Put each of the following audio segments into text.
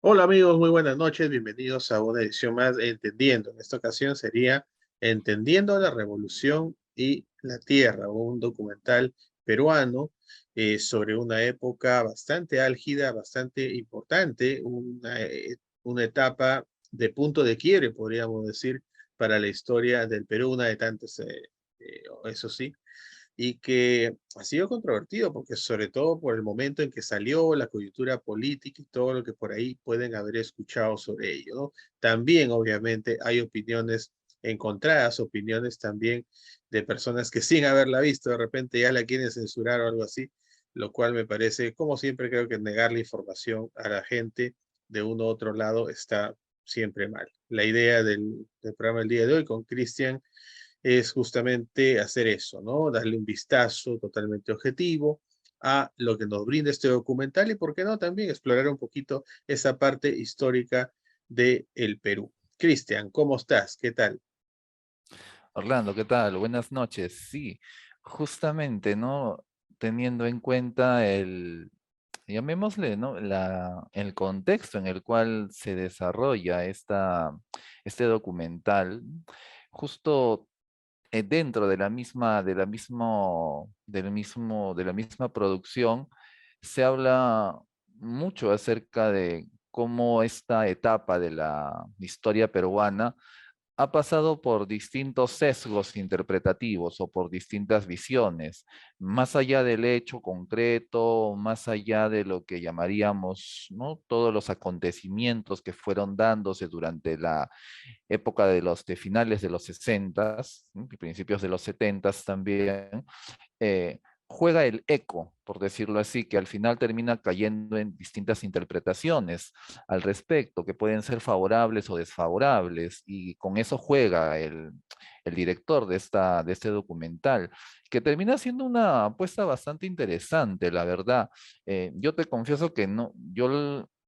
Hola amigos, muy buenas noches, bienvenidos a una edición más de Entendiendo. En esta ocasión sería Entendiendo la Revolución y la Tierra, un documental peruano sobre una época bastante álgida, bastante importante, una etapa de punto de quiebre, podríamos decir, para la historia del Perú, una de tantas, eso sí, y que ha sido controvertido porque sobre todo por el momento en que salió, la coyuntura política y todo lo que por ahí pueden haber escuchado sobre ello, ¿no? También obviamente hay opiniones encontradas, opiniones también de personas que sin haberla visto de repente ya la quieren censurar o algo así, lo cual me parece, como siempre creo que negar la información a la gente de uno u otro lado está siempre mal. La idea del programa del día de hoy con Cristian es justamente hacer eso, ¿no? Darle un vistazo totalmente objetivo a lo que nos brinda este documental y, ¿por qué no?, también explorar un poquito esa parte histórica de el Perú. Cristian, ¿cómo estás? ¿Qué tal? Orlando, ¿qué tal? Buenas noches. Sí, justamente, ¿no? Teniendo en cuenta llamémosle, ¿no? El contexto en el cual se desarrolla este documental, justo dentro de la misma producción, se habla mucho acerca de cómo esta etapa de la historia peruana ha pasado por distintos sesgos interpretativos o por distintas visiones, más allá del hecho concreto, más allá de lo que llamaríamos, ¿no? Todos los acontecimientos que fueron dándose durante la época de finales de los 60 y principios de los 70 también, eh, juega el eco, por decirlo así, que al final termina cayendo en distintas interpretaciones al respecto, que pueden ser favorables o desfavorables, y con eso juega el director de este documental, que termina siendo una apuesta bastante interesante, la verdad. Yo te confieso que no,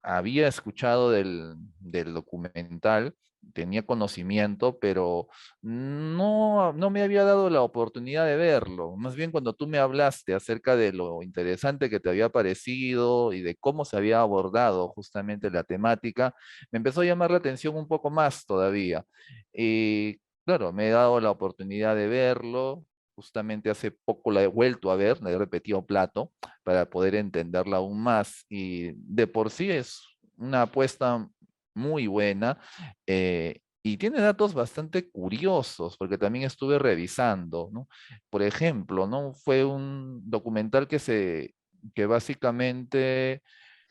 había escuchado del documental, tenía conocimiento, pero no me había dado la oportunidad de verlo. Más bien cuando tú me hablaste acerca de lo interesante que te había parecido y de cómo se había abordado justamente la temática, me empezó a llamar la atención un poco más todavía. Y claro, me he dado la oportunidad de verlo. Justamente hace poco la he vuelto a ver, la he repetido plato para poder entenderla aún más. Y de por sí es una apuesta muy buena. Y tiene datos bastante curiosos, porque también estuve revisando, ¿no? Por ejemplo, ¿no? Fue un documental que básicamente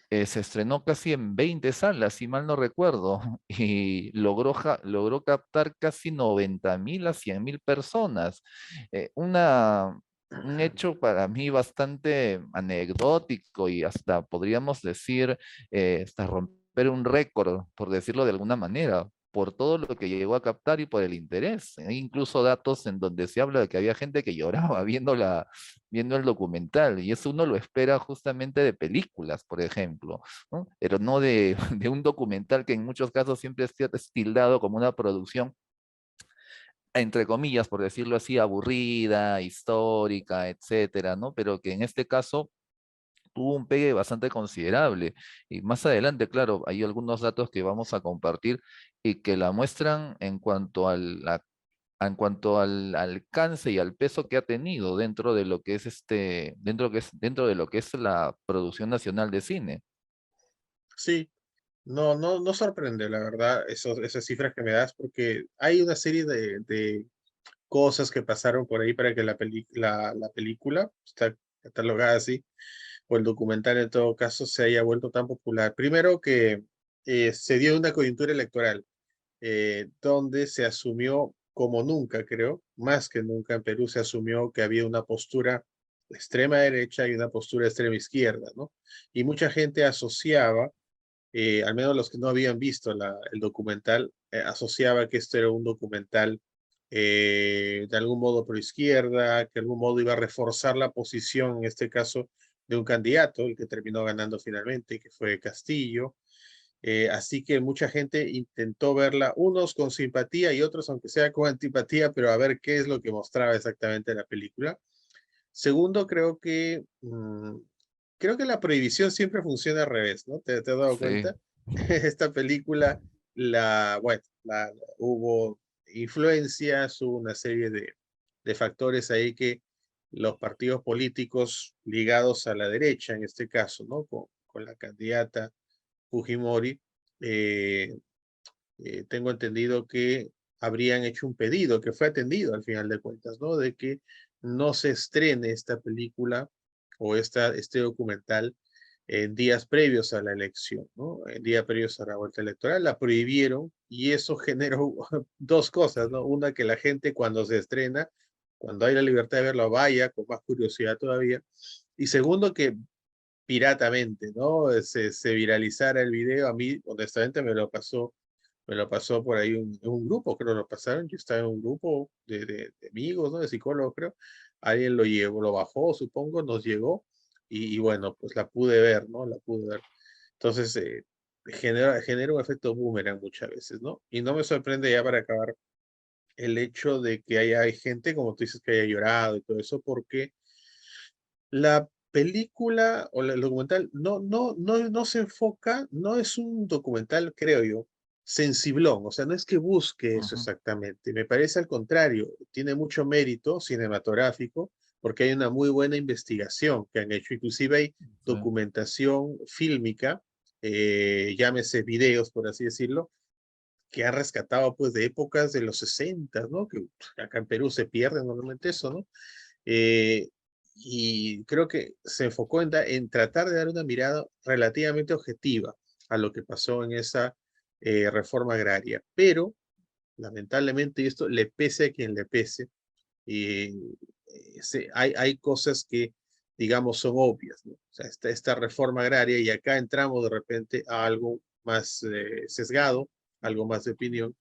se estrenó casi en 20 salas, si mal no recuerdo, y logró captar casi 90.000 a 100.000 personas. Un hecho para mí bastante anecdótico y hasta podríamos decir, hasta romper un récord, por decirlo de alguna manera, por todo lo que llegó a captar y por el interés. Hay incluso datos en donde se habla de que había gente que lloraba viendo el documental, y eso uno lo espera justamente de películas, por ejemplo, ¿no? Pero no de un documental que en muchos casos siempre es tildado como una producción, entre comillas, por decirlo así, aburrida, histórica, etcétera, ¿no? Pero que en este caso tuvo un pegue bastante considerable. Y más adelante, claro, hay algunos datos que vamos a compartir y que la muestran en cuanto al alcance y al peso que ha tenido dentro de lo que es dentro de lo que es la producción nacional de cine. Sí, no sorprende, la verdad, esas cifras que me das, porque hay una serie de cosas que pasaron por ahí para que la película, está catalogada así, o el documental en todo caso, se haya vuelto tan popular. Primero que se dio una coyuntura electoral, donde se asumió como nunca, creo, más que nunca en Perú se asumió que había una postura extrema derecha y una postura extrema izquierda, ¿no? Y mucha gente asociaba, al menos los que no habían visto el documental, asociaba que esto era un documental de algún modo pro izquierda, que de algún modo iba a reforzar la posición, en este caso, de un candidato, el que terminó ganando finalmente, que fue Castillo. Así que mucha gente intentó verla, unos con simpatía y otros, aunque sea con antipatía, pero a ver qué es lo que mostraba exactamente la película. Segundo, creo que la prohibición siempre funciona al revés, ¿no? ¿Te has dado Sí, cuenta? esta película, bueno, hubo influencias, hubo una serie de factores ahí que los partidos políticos ligados a la derecha, en este caso, ¿no? Con la candidata Fujimori, eh, tengo entendido que habrían hecho un pedido que fue atendido al final de cuentas, ¿no? De que no se estrene esta película o este documental en días previos a la elección, ¿no? En días previos a la vuelta electoral, la prohibieron y eso generó dos cosas, ¿no? Una, que la gente cuando se estrena, cuando hay la libertad de verlo, vaya con más curiosidad todavía. Y segundo, que piratamente, ¿no? Se viralizara el video. A mí, honestamente, me lo pasó por ahí un grupo, creo que lo pasaron. Yo estaba en un grupo de amigos, ¿no? De psicólogos, creo. Alguien lo llevó, lo bajó, supongo, nos llegó. Y bueno, pues la pude ver, ¿no? La pude ver. Entonces, genera un efecto boomerang muchas veces, ¿no? Y no me sorprende, ya para acabar, el hecho de que hay gente, como tú dices, que haya llorado y todo eso, porque la película o el documental no se enfoca, no es un documental, creo yo, sensiblón, o sea, no es que busque eso Ujú, exactamente. Me parece al contrario, tiene mucho mérito cinematográfico porque hay una muy buena investigación que han hecho. Inclusive hay sí, documentación fílmica, llámese videos, por así decirlo, que han rescatado pues de épocas de los 60, ¿no? Que acá en Perú se pierde normalmente eso, ¿no? Eh, y creo que se enfocó en tratar de dar una mirada relativamente objetiva a lo que pasó en esa reforma agraria. Pero, lamentablemente, y esto le pese a quien le pese, eh, hay cosas que, digamos, son obvias, ¿no? O sea, esta reforma agraria, y acá entramos de repente a algo más sesgado, algo más de opinión,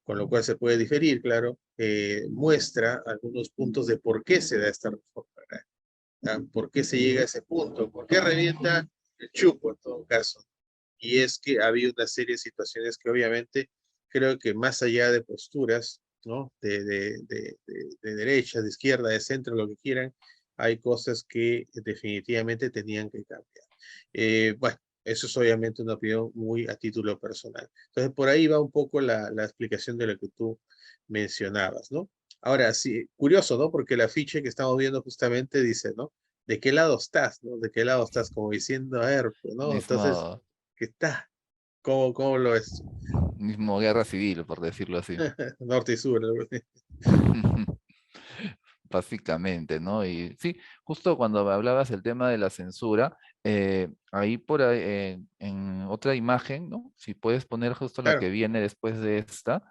con lo cual se puede diferir, claro, muestra algunos puntos de por qué se da esta reforma agraria, ¿ah? ¿Por qué se llega a ese punto? ¿Por qué revienta el chupo en todo caso? Y es que había una serie de situaciones que obviamente creo que más allá de posturas, ¿no? De derecha, de izquierda, de centro, lo que quieran, hay cosas que definitivamente tenían que cambiar. Bueno, eso es obviamente una opinión muy a título personal. Entonces, por ahí va un poco la explicación de lo que tú mencionabas, ¿no? Ahora, sí, curioso, ¿no? Porque el afiche que estamos viendo justamente dice, ¿no? ¿De qué lado estás, no? ¿De qué lado estás? Como diciendo, a ver, pues, ¿no? Entonces, mismo, ¿qué está? ¿Cómo lo es? mismo guerra civil, por decirlo así. Norte y sur, algo así. Básicamente, ¿no? Y sí, justo cuando hablabas del tema de la censura, ahí por ahí, en otra imagen, ¿no? Si puedes poner justo la Claro. que viene después de esta,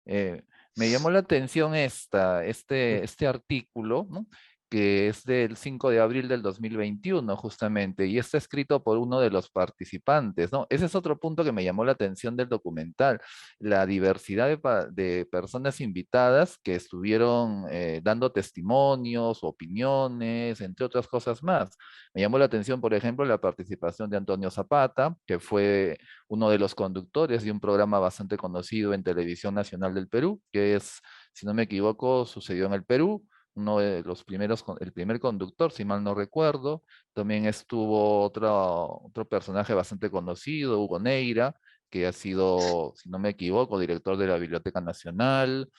eh, me llamó la atención este artículo, ¿no? Que es del 5 de abril del 2021, justamente, y está escrito por uno de los participantes, ¿no? Ese es otro punto que me llamó la atención del documental, la diversidad de personas invitadas que estuvieron dando testimonios, opiniones, entre otras cosas más. Me llamó la atención, por ejemplo, la participación de Antonio Zapata, que fue uno de los conductores de un programa bastante conocido en Televisión Nacional del Perú, que es, si no me equivoco, sucedió en el Perú, uno de los primeros, el primer conductor, si mal no recuerdo. También estuvo otro personaje bastante conocido, Hugo Neira, que ha sido, si no me equivoco, director de la Biblioteca Nacional.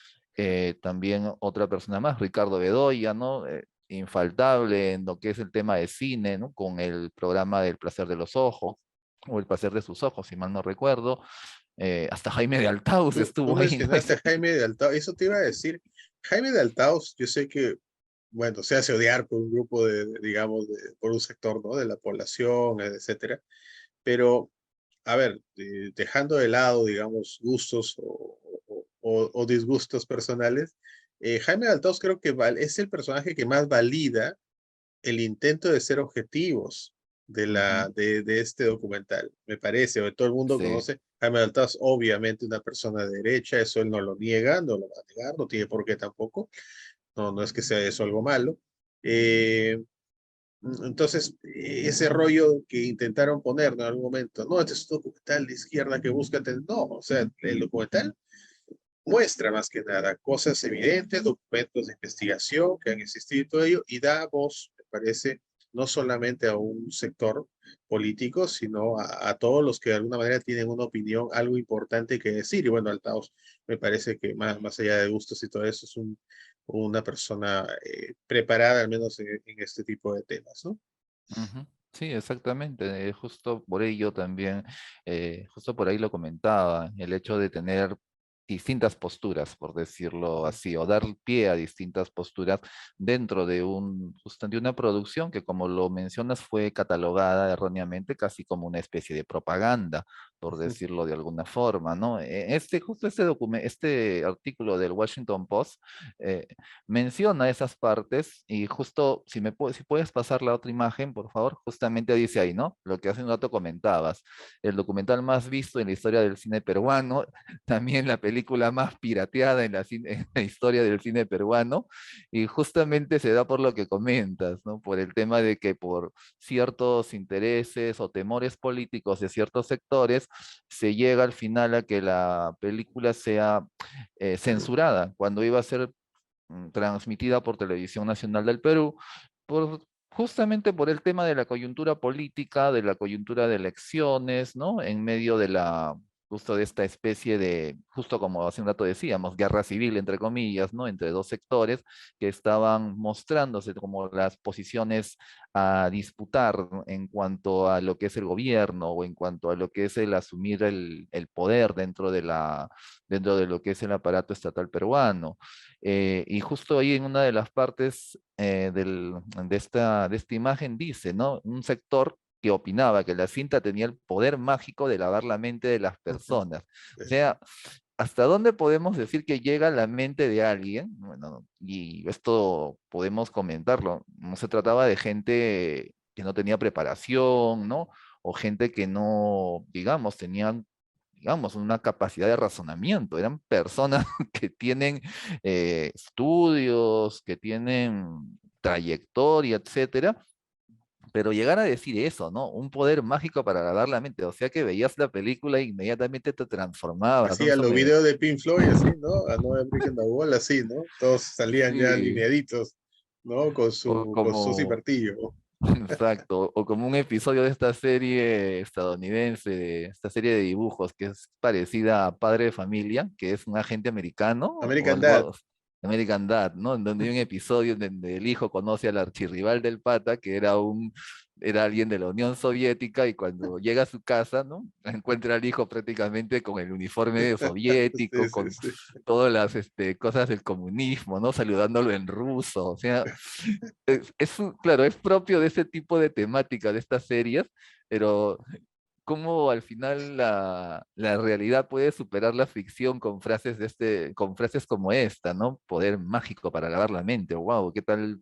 También otra persona más, Ricardo Bedoya, ¿no? Infaltable en lo que es el tema de cine, ¿no? Con el programa del placer de los ojos o el placer de sus ojos, si mal no recuerdo. Hasta Jaime de Altaus Tú estuvo ahí, ¿no? mencionaste a Jaime de Altao, eso te iba a decir. Jaime de Altaos, yo sé que, bueno, se hace odiar por un grupo digamos, por un sector, ¿no? De la población, etcétera. Pero, a ver, dejando de lado, digamos, gustos o disgustos personales, Jaime de Altaos creo que es el personaje que más valida el intento de ser objetivos Ujú, de este documental, me parece, o todo el mundo sí. conoce. Jaime Altaz, obviamente una persona de derecha, eso él no lo niega, no lo va a negar, no tiene por qué tampoco, no es que sea eso algo malo. Eh, entonces, ese rollo que intentaron poner en algún momento, no, este es un documental de izquierda que busca, no, o sea, el documental muestra más que nada cosas evidentes, documentos de investigación que han existido y todo ello, y da voz, me parece, no solamente a un sector político, sino a todos los que de alguna manera tienen una opinión, algo importante que decir. Y bueno, Altaos me parece que más allá de gustos y todo eso, es una persona preparada, al menos en este tipo de temas, ¿no? Ujú. Sí, exactamente. Justo por ello también, justo por ahí lo comentaba, el hecho de tener distintas posturas, por decirlo así, o dar pie a distintas posturas dentro de justo de una producción que, como lo mencionas, fue catalogada erróneamente casi como una especie de propaganda, por decirlo de alguna forma, ¿no? Justo este artículo del Washington Post eh, menciona esas partes y justo, si puedes pasar la otra imagen, por favor, justamente dice ahí, ¿no? Lo que hace un rato comentabas, el documental más visto en la historia del cine peruano, también la película más pirateada en la historia del cine peruano, y justamente se da por lo que comentas, ¿no? Por el tema de que por ciertos intereses o temores políticos de ciertos sectores, se llega al final a que la película sea censurada, cuando iba a ser transmitida por Televisión Nacional del Perú, justamente por el tema de la coyuntura política, de la coyuntura de elecciones, ¿no? En medio de justo de esta especie de, justo como hace un rato decíamos, guerra civil, entre comillas, ¿no? Entre dos sectores que estaban mostrándose como las posiciones a disputar, ¿no? En cuanto a lo que es el gobierno o en cuanto a lo que es el asumir el poder dentro de lo que es el aparato estatal peruano. Y justo ahí en una de las partes de esta imagen dice, ¿no? Un sector que opinaba que la cinta tenía el poder mágico de lavar la mente de las personas. O sea, ¿hasta dónde podemos decir que llega la mente de alguien? Bueno, y esto podemos comentarlo. No se trataba de gente que no tenía preparación, ¿no? O gente que no, digamos, tenían una capacidad de razonamiento. Eran personas que tienen estudios, que tienen trayectoria, etcétera, pero llegar a decir eso, ¿no? Un poder mágico para agradar la mente, o sea que veías la película e inmediatamente te transformabas, ¿no? Así a Eso los videos de Pink Floyd, así, ¿no? A No American the Wall, así, ¿no? Todos salían ya sí, alineaditos, ¿no? Con o con su como, martillo. exacto, o como un episodio de esta serie estadounidense, de esta serie de dibujos que es parecida a Padre de Familia, que es un agente americano o American Dad. algo, American Dad, ¿no? En donde hay un episodio en donde el hijo conoce al archirrival del pata, que era alguien de la Unión Soviética, y cuando llega a su casa, ¿no? Encuentra al hijo prácticamente con el uniforme Sí, soviético, sí, con sí. todas las cosas del comunismo, ¿no? Saludándolo en ruso, o sea, claro, es propio de ese tipo de temática de estas series, pero cómo al final la realidad puede superar la ficción con con frases como esta, ¿no? Poder mágico para lavar la mente. Wow, qué tal,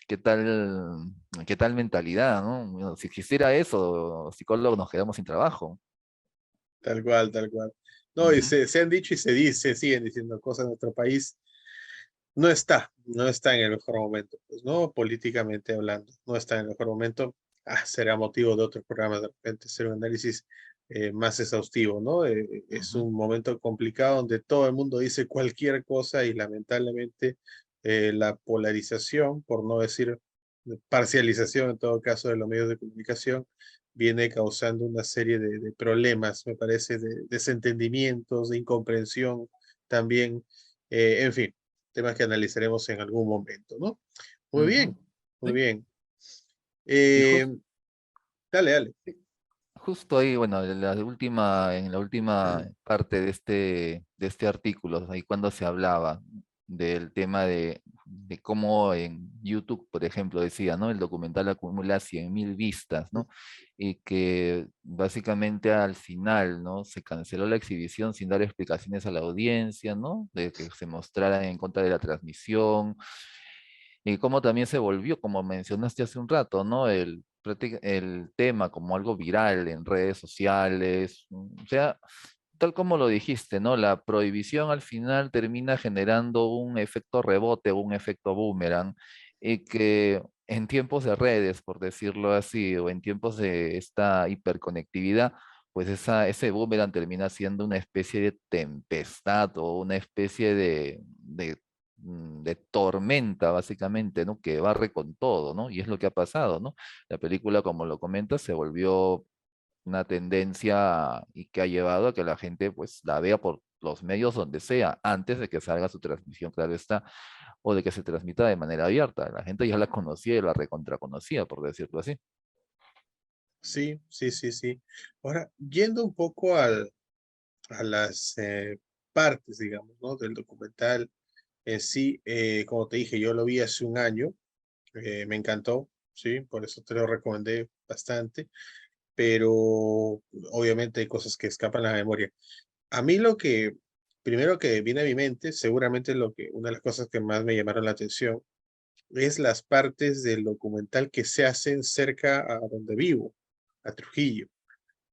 qué tal mentalidad, ¿no? Bueno, si quisiera eso, psicólogos nos quedamos sin trabajo. Tal cual, tal cual. No, y Ujú, se han dicho y se siguen diciendo cosas en nuestro país. No está en el mejor momento, pues, ¿no? Políticamente hablando, no está en el mejor momento. Será motivo de otros programas de repente hacer un análisis más exhaustivo, ¿no? Es ujú, un momento complicado donde todo el mundo dice cualquier cosa y lamentablemente la polarización, por no decir parcialización en todo caso de los medios de comunicación, viene causando una serie de problemas, me parece, de desentendimientos, de incomprensión también, en fin, temas que analizaremos en algún momento, ¿no? Muy ujú. bien, muy Sí, bien. y Eh, dale, dale. justo ahí, bueno, en la última parte de este artículo, ahí cuando se hablaba del tema de cómo en YouTube, por ejemplo, decía, ¿no? El documental acumula 100.000 vistas, ¿no? Y que básicamente al final, ¿no? Se canceló la exhibición sin dar explicaciones a la audiencia, ¿no? De que se mostrara en contra de la transmisión, y cómo también se volvió, como mencionaste hace un rato, ¿no? El tema como algo viral en redes sociales. O sea, tal como lo dijiste, ¿no? La prohibición al final termina generando un efecto rebote, un efecto boomerang, y que en tiempos de redes, por decirlo así, o en tiempos de esta hiperconectividad, pues ese boomerang termina siendo una especie de tempestad o una especie de tormenta, básicamente, ¿no? Que barre con todo, ¿no? Y es lo que ha pasado, ¿no? La película, como lo comentas, se volvió una tendencia y que ha llevado a que la gente pues la vea por los medios donde sea, antes de que salga su transmisión, claro está, o de que se transmita de manera abierta. La gente ya la conocía y la recontraconocía, por decirlo así. Sí, sí, sí, sí. Ahora, yendo un poco a las partes, digamos, ¿no? Del documental en sí, como te dije, yo lo vi hace un año, me encantó, sí, por eso te lo recomendé bastante, pero obviamente hay cosas que escapan a la memoria. A mí lo que primero que viene a mi mente, seguramente una de las cosas que más me llamaron la atención es las partes del documental que se hacen cerca a donde vivo, a Trujillo,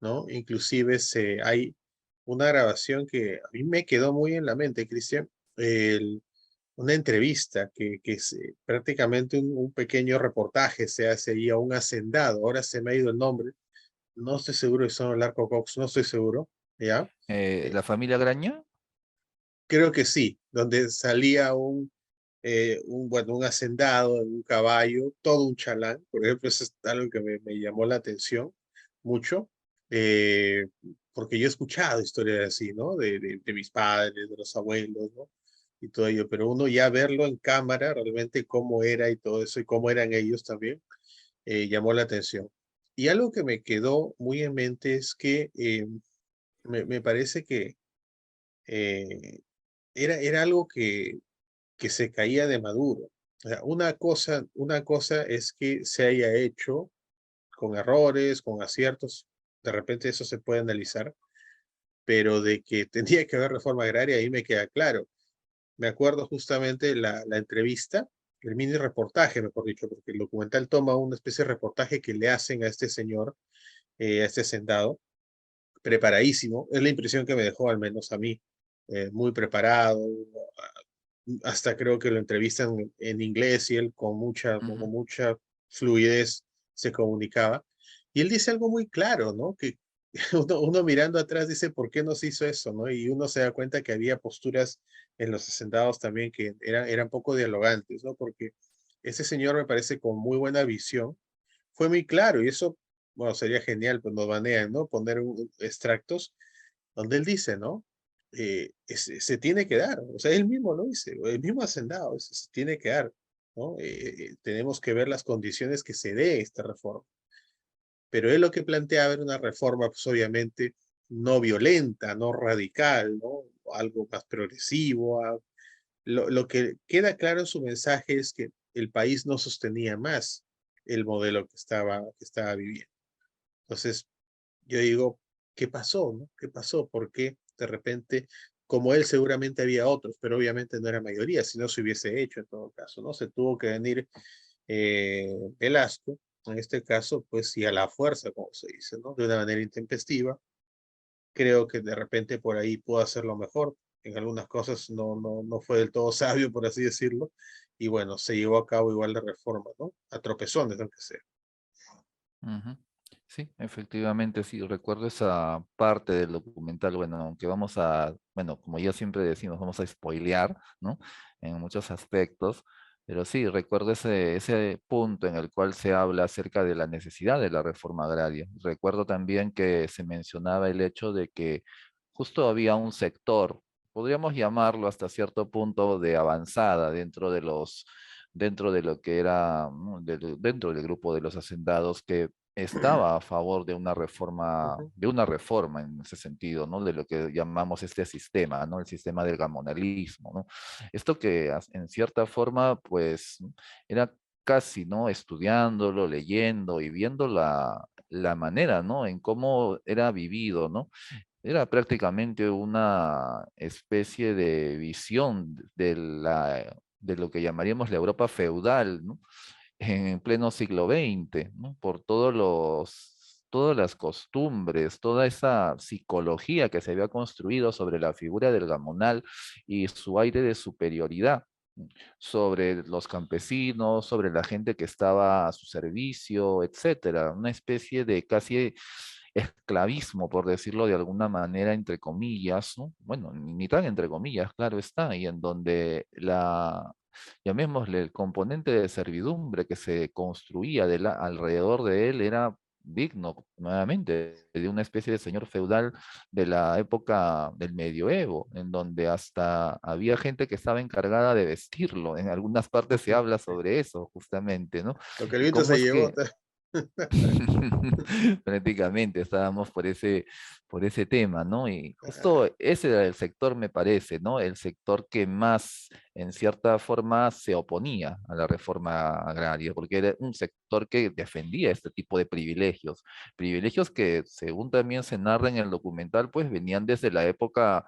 ¿no? Inclusive hay una grabación que a mí me quedó muy en la mente, Cristian, el- una entrevista prácticamente un pequeño reportaje se hace ahí a un hacendado, ahora se me ha ido el nombre, no estoy seguro si son el Arco Cox, no estoy seguro, ¿ya? Eh, ¿La familia Graña? Creo que sí, donde salía bueno, un hacendado, un caballo, todo un chalán, por ejemplo, eso es algo que me llamó la atención mucho, eh, porque yo he escuchado historias así, ¿no? De mis padres, de los abuelos, ¿no? Y todo ello, pero uno ya verlo en cámara, realmente cómo era y todo eso, y cómo eran ellos también, llamó la atención. Y algo que me quedó muy en mente es que me parece que eh, era algo que se caía de maduro. O sea, una cosa es que se haya hecho con errores, con aciertos, de repente eso se puede analizar, pero de que tendría que haber reforma agraria, ahí me queda claro. Me acuerdo justamente la entrevista, el mini reportaje, mejor dicho, porque el documental toma una especie de reportaje que le hacen a este señor, a este hacendado, preparadísimo, es la impresión que me dejó al menos a mí, muy preparado, hasta creo que lo entrevistan en inglés y él Ujú. con mucha fluidez se comunicaba. Y él dice algo muy claro, ¿no? Que uno mirando atrás dice, ¿por qué no se hizo eso, no? Y uno se da cuenta que había posturas en los sentados también que eran poco dialogantes, ¿no? Porque ese señor me parece con muy buena visión, fue muy claro y eso, bueno, sería genial, pues nos banean, ¿no? Poner extractos donde él dice, ¿no? Se tiene que dar, o sea, él mismo lo dice, el mismo hacendado, se tiene que dar, ¿no? Tenemos que ver las condiciones que se dé esta reforma, pero él lo que planteaba era una reforma, pues obviamente, no violenta, no radical, ¿no? Algo más progresivo. Lo que queda claro en su mensaje es que el país no sostenía más el modelo que estaba viviendo. Entonces, yo digo, ¿qué pasó, no? ¿Qué pasó? ¿Por qué de repente, como él seguramente había otros, pero obviamente no era mayoría, si no se hubiese hecho en todo caso, ¿no? Se tuvo que venir Velasco, en este caso, pues sí a la fuerza, como se dice, ¿no? De una manera intempestiva. Creo que de repente por ahí pudo hacerlo mejor. En algunas cosas no fue del todo sabio, por así decirlo. Y bueno, se llevó a cabo igual de reforma, ¿no? A tropezones, aunque sea. Ujú. Sí, efectivamente, sí, recuerdo esa parte del documental, bueno, aunque vamos a, bueno, como ya siempre decimos, vamos a spoilear, ¿no? En muchos aspectos, pero sí, recuerdo ese punto en el cual se habla acerca de la necesidad de la reforma agraria. Recuerdo también que se mencionaba el hecho de que justo había un sector, podríamos llamarlo hasta cierto punto de avanzada dentro de lo que era, ¿no? Dentro del grupo de los hacendados que estaba a favor Ujú, de una reforma en ese sentido, ¿no? De lo que llamamos este sistema, ¿no? El sistema del gamonalismo, ¿no? Esto que en cierta forma, pues, era casi, ¿no? Estudiándolo, leyendo y viendo la manera, ¿no? En cómo era vivido, ¿no? Era prácticamente una especie de visión de lo que llamaríamos la Europa feudal, ¿no? En pleno siglo XX, ¿no? Por todas las costumbres, toda esa psicología que se había construido sobre la figura del gamonal y su aire de superioridad, ¿no? Sobre los campesinos, sobre la gente que estaba a su servicio, etcétera. Una especie de casi esclavismo, por decirlo de alguna manera, entre comillas, ¿no? Bueno, ni tan entre comillas, claro está, y en donde llamémosle el componente de servidumbre que se construía alrededor de él era digno, nuevamente, de una especie de señor feudal de la época del medioevo, en donde hasta había gente que estaba encargada de vestirlo. En algunas partes se habla sobre eso, justamente, ¿no? Lo que el Y viento cómo se es llevó. que prácticamente estábamos por ese tema, ¿no? Y justo ese era el sector, me parece, ¿no? El sector que más, en cierta forma, se oponía a la reforma agraria, porque era un sector que defendía este tipo de privilegios que, según también se narra en el documental, pues venían desde la época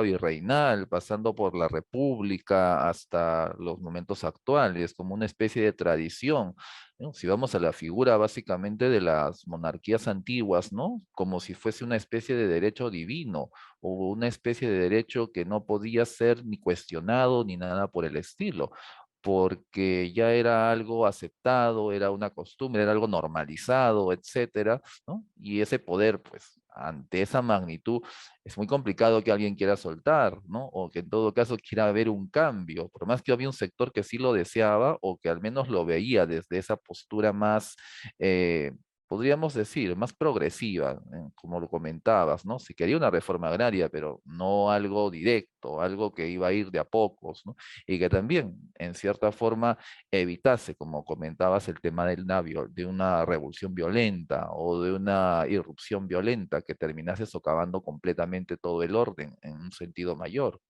virreinal, pasando por la República hasta los momentos actuales, como una especie de tradición, ¿no? Si vamos a la figura básicamente de las monarquías antiguas, ¿no? Como si fuese una especie de derecho divino o una especie de derecho que no podía ser ni cuestionado ni nada por el estilo, porque ya era algo aceptado, era una costumbre, era algo normalizado, etcétera, ¿no? Y ese poder, pues, ante esa magnitud, es muy complicado que alguien quiera soltar, ¿no? O que en todo caso quiera ver un cambio, por más que había un sector que sí lo deseaba o que al menos lo veía desde esa postura más, eh, podríamos decir, más progresiva, como lo comentabas, ¿no? Se quería una reforma agraria, pero no algo directo, algo que iba a ir de a pocos, ¿no? Y que también, en cierta forma, evitase, como comentabas, el tema de una revolución violenta o de una irrupción violenta que terminase socavando completamente todo el orden en un sentido mayor.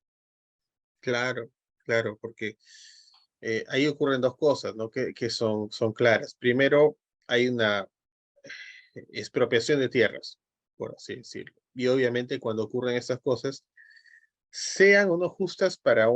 Claro, claro, porque ahí ocurren dos cosas, ¿no? Que son claras. Primero, hay una expropiación de tierras, por así decirlo. Y obviamente cuando ocurren estas cosas, sean o no justas para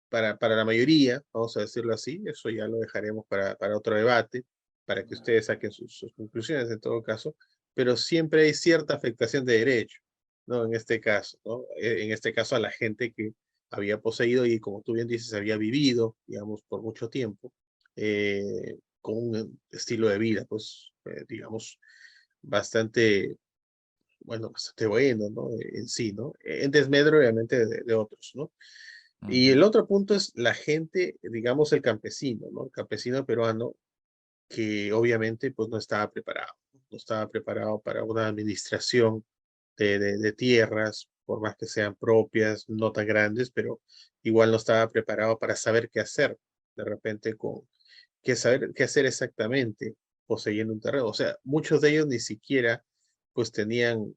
la mayoría, vamos a decirlo así, eso ya lo dejaremos para otro debate, para que ustedes saquen sus conclusiones en todo caso, pero siempre hay cierta afectación de derecho, ¿no? En este caso, ¿no? En este caso a la gente que había poseído y como tú bien dices, había vivido, digamos, por mucho tiempo, con un estilo de vida, pues, digamos, bastante, bueno, bastante bueno, ¿no? En sí, ¿no? En desmedro, obviamente, de otros, ¿no? Y Ujú, el otro punto es la gente, digamos, el campesino, ¿no? El campesino peruano que obviamente pues no estaba preparado, no estaba preparado para una administración de tierras, por más que sean propias, no tan grandes, pero igual no estaba preparado para saber qué hacer de repente saber qué hacer exactamente poseyendo un terreno. O sea, muchos de ellos ni siquiera pues tenían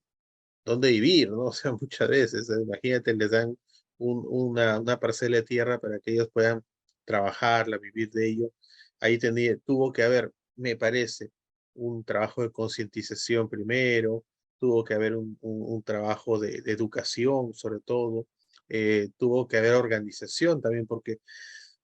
dónde vivir, ¿no? O sea, muchas veces, imagínate, les dan una parcela de tierra para que ellos puedan trabajarla, vivir de ello. Ahí tuvo que haber, me parece, un trabajo de concientización primero, tuvo que haber un trabajo de educación, sobre todo, tuvo que haber organización también, porque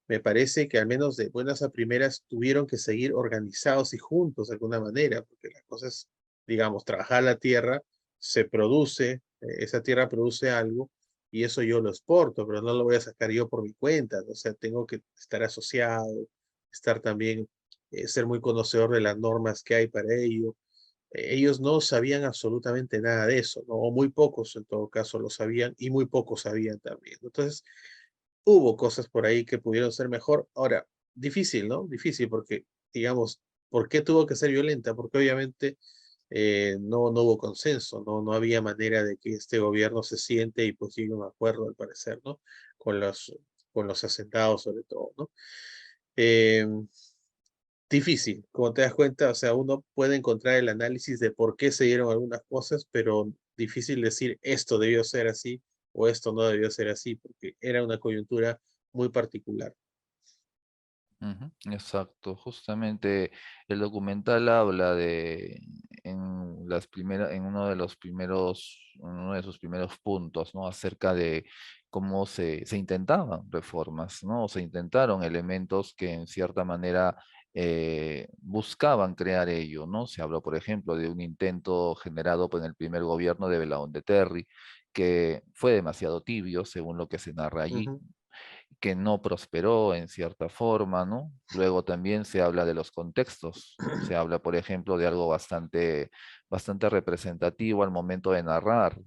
me parece que al menos de buenas a primeras tuvieron que seguir organizados y juntos de alguna manera, porque las cosas, digamos, trabajar la tierra se produce, esa tierra produce algo y eso yo lo exporto, pero no lo voy a sacar yo por mi cuenta, ¿no? O sea, tengo que estar asociado, estar también, ser muy conocedor de las normas que hay para ello. Ellos no sabían absolutamente nada de eso, ¿no? O muy pocos en todo caso lo sabían y muy pocos sabían también. Entonces, hubo cosas por ahí que pudieron ser mejor. Ahora, difícil, ¿no? Difícil porque, digamos, ¿por qué tuvo que ser violenta? Porque obviamente no hubo consenso, no había manera de que este gobierno se siente y pues llegue a un acuerdo, al parecer, ¿no? Con con los asentados sobre todo, ¿no? Eh, Difícil, como te das cuenta, o sea, uno puede encontrar el análisis de por qué se dieron algunas cosas, pero difícil decir esto debió ser así o esto no debió ser así, porque era una coyuntura muy particular. ujú, exacto, justamente el documental habla en uno de sus primeros puntos, ¿no? Acerca de cómo se intentaban reformas, ¿no? Se intentaron elementos que en cierta manera buscaban crear ello, ¿no? Se habló, por ejemplo, de un intento generado por el primer gobierno de Belaúnde Terry, que fue demasiado tibio, según lo que se narra allí, Ujú, que no prosperó en cierta forma, ¿no? Luego también se habla de los contextos, ¿no? Se habla, por ejemplo, de algo bastante representativo al momento de narrar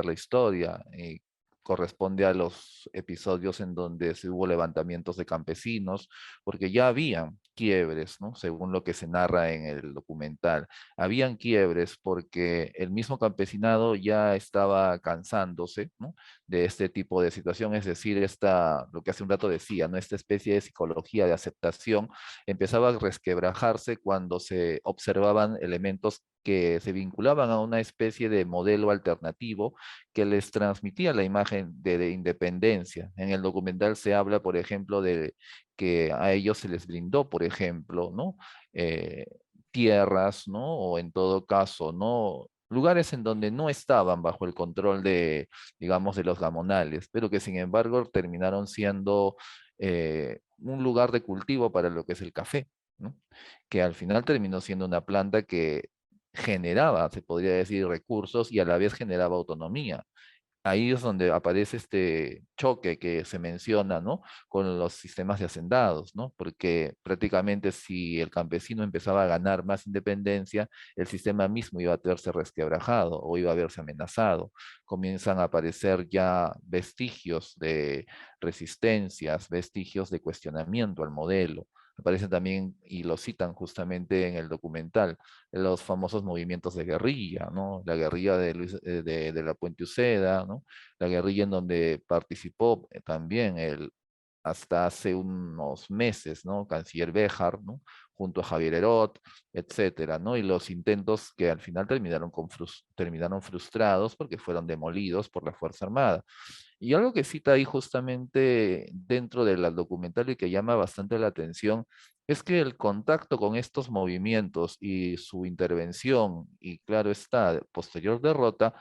la historia, y corresponde a los episodios en donde se hubo levantamientos de campesinos, porque ya habían quiebres, ¿no? Según lo que se narra en el documental. Habían quiebres porque el mismo campesinado ya estaba cansándose, ¿no? De este tipo de situación, es decir, lo que hace un rato decía, ¿no? Esta especie de psicología de aceptación empezaba a resquebrajarse cuando se observaban elementos que se vinculaban a una especie de modelo alternativo que les transmitía la imagen de independencia. En el documental se habla, por ejemplo, de que a ellos se les brindó, por ejemplo, ¿no? Eh, tierras, ¿no? O en todo caso, ¿no? Lugares en donde no estaban bajo el control de, digamos, de los gamonales, pero que sin embargo terminaron siendo un lugar de cultivo para lo que es el café, ¿no? Que al final terminó siendo una planta que generaba, se podría decir, recursos y a la vez generaba autonomía. Ahí es donde aparece este choque que se menciona, ¿no? Con los sistemas de hacendados, ¿no? Porque prácticamente si el campesino empezaba a ganar más independencia, el sistema mismo iba a verse resquebrajado o iba a verse amenazado. Comienzan a aparecer ya vestigios de resistencias, vestigios de cuestionamiento al modelo. Aparecen también, y lo citan justamente en el documental, los famosos movimientos de guerrilla, ¿no? La guerrilla de la Puente Uceda, ¿no? La guerrilla en donde participó también hasta hace unos meses, ¿no? Canciller Béjar, ¿no? Junto a Javier Herot, etcétera, ¿no? Y los intentos que al final terminaron frustrados porque fueron demolidos por la Fuerza Armada. Y algo que cita ahí justamente dentro del documental y que llama bastante la atención es que el contacto con estos movimientos y su intervención, y claro está, posterior derrota,